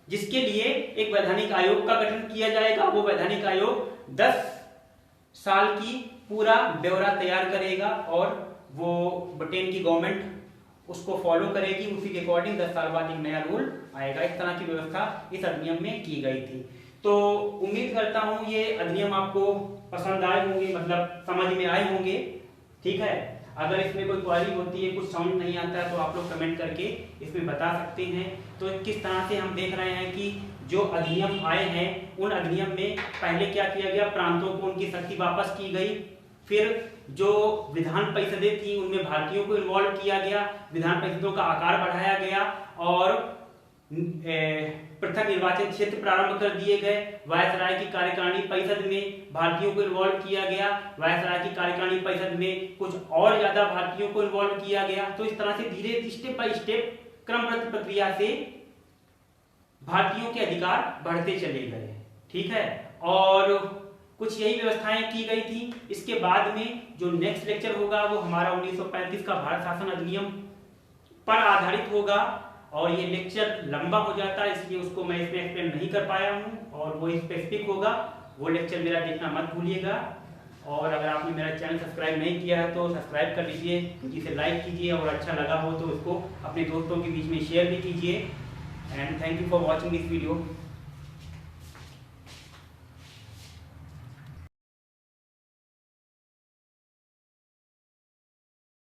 जिसके लिए एक वैधानिक आयोग का गठन किया जाएगा। वो वैधानिक आयोग 10 साल की पूरा ब्यौरा तैयार करेगा और वो ब्रिटेन की गवर्नमेंट उसको फॉलो करेगी। उसी के अकॉर्डिंग 10 साल बाद एक नया रूल आएगा। इस तरह की व्यवस्था इस अधिनियम में की गई थी। तो उम्मीद करता हूं ये अधिनियम आपको पसंद आए होंगे, मतलब समझ में आए होंगे, ठीक है। अगर इसमें कोई क्वेरी होती है, कुछ समझ नहीं आता है, तो आप लोग कमेंट करके इसमें बता सकते हैं। तो किस तरह से हम देख रहे हैं कि जो अधिनियम आए हैं उन अधिनियम में पहले क्या किया गया, प्रांतों को उनकी शक्ति वापस की गई। फिर जो विधान परिषदें थी उनमें भारतीयों को इन्वॉल्व किया गया, विधान परिषदों का आकार बढ़ाया गया और पृथक निर्वाचन क्षेत्र प्रारंभ कर दिए गए। वायसराय की कार्यकारिणी परिषद में भारतीयों को इन्वॉल्व किया गया। वायसराय की कार्यकारिणी परिषद में कुछ और ज्यादा भारतीयों को इन्वॉल्व किया गया। तो इस तरह से धीरे स्टेप बाय स्टेप क्रमबद्ध प्रक्रिया से भारतीयों के अधिकार बढ़ते चले गए, ठीक है। और कुछ यही व्यवस्थाएं की गई थी। इसके बाद में जो नेक्स्ट लेक्चर होगा वो हमारा 1935 का भारत शासन अधिनियम पर आधारित होगा और ये लेक्चर लंबा हो जाता है, इसलिए उसको मैं इसमें एक्सप्लेन नहीं कर पाया हूँ और वो स्पेसिफिक होगा। वो लेक्चर मेरा देखना मत भूलिएगा। और अगर आपने मेरा चैनल सब्सक्राइब नहीं किया है तो सब्सक्राइब कर लीजिए, इसे लाइक कीजिए और अच्छा लगा हो तो इसको अपने दोस्तों के बीच में शेयर भी कीजिए। And thank you for watching this video.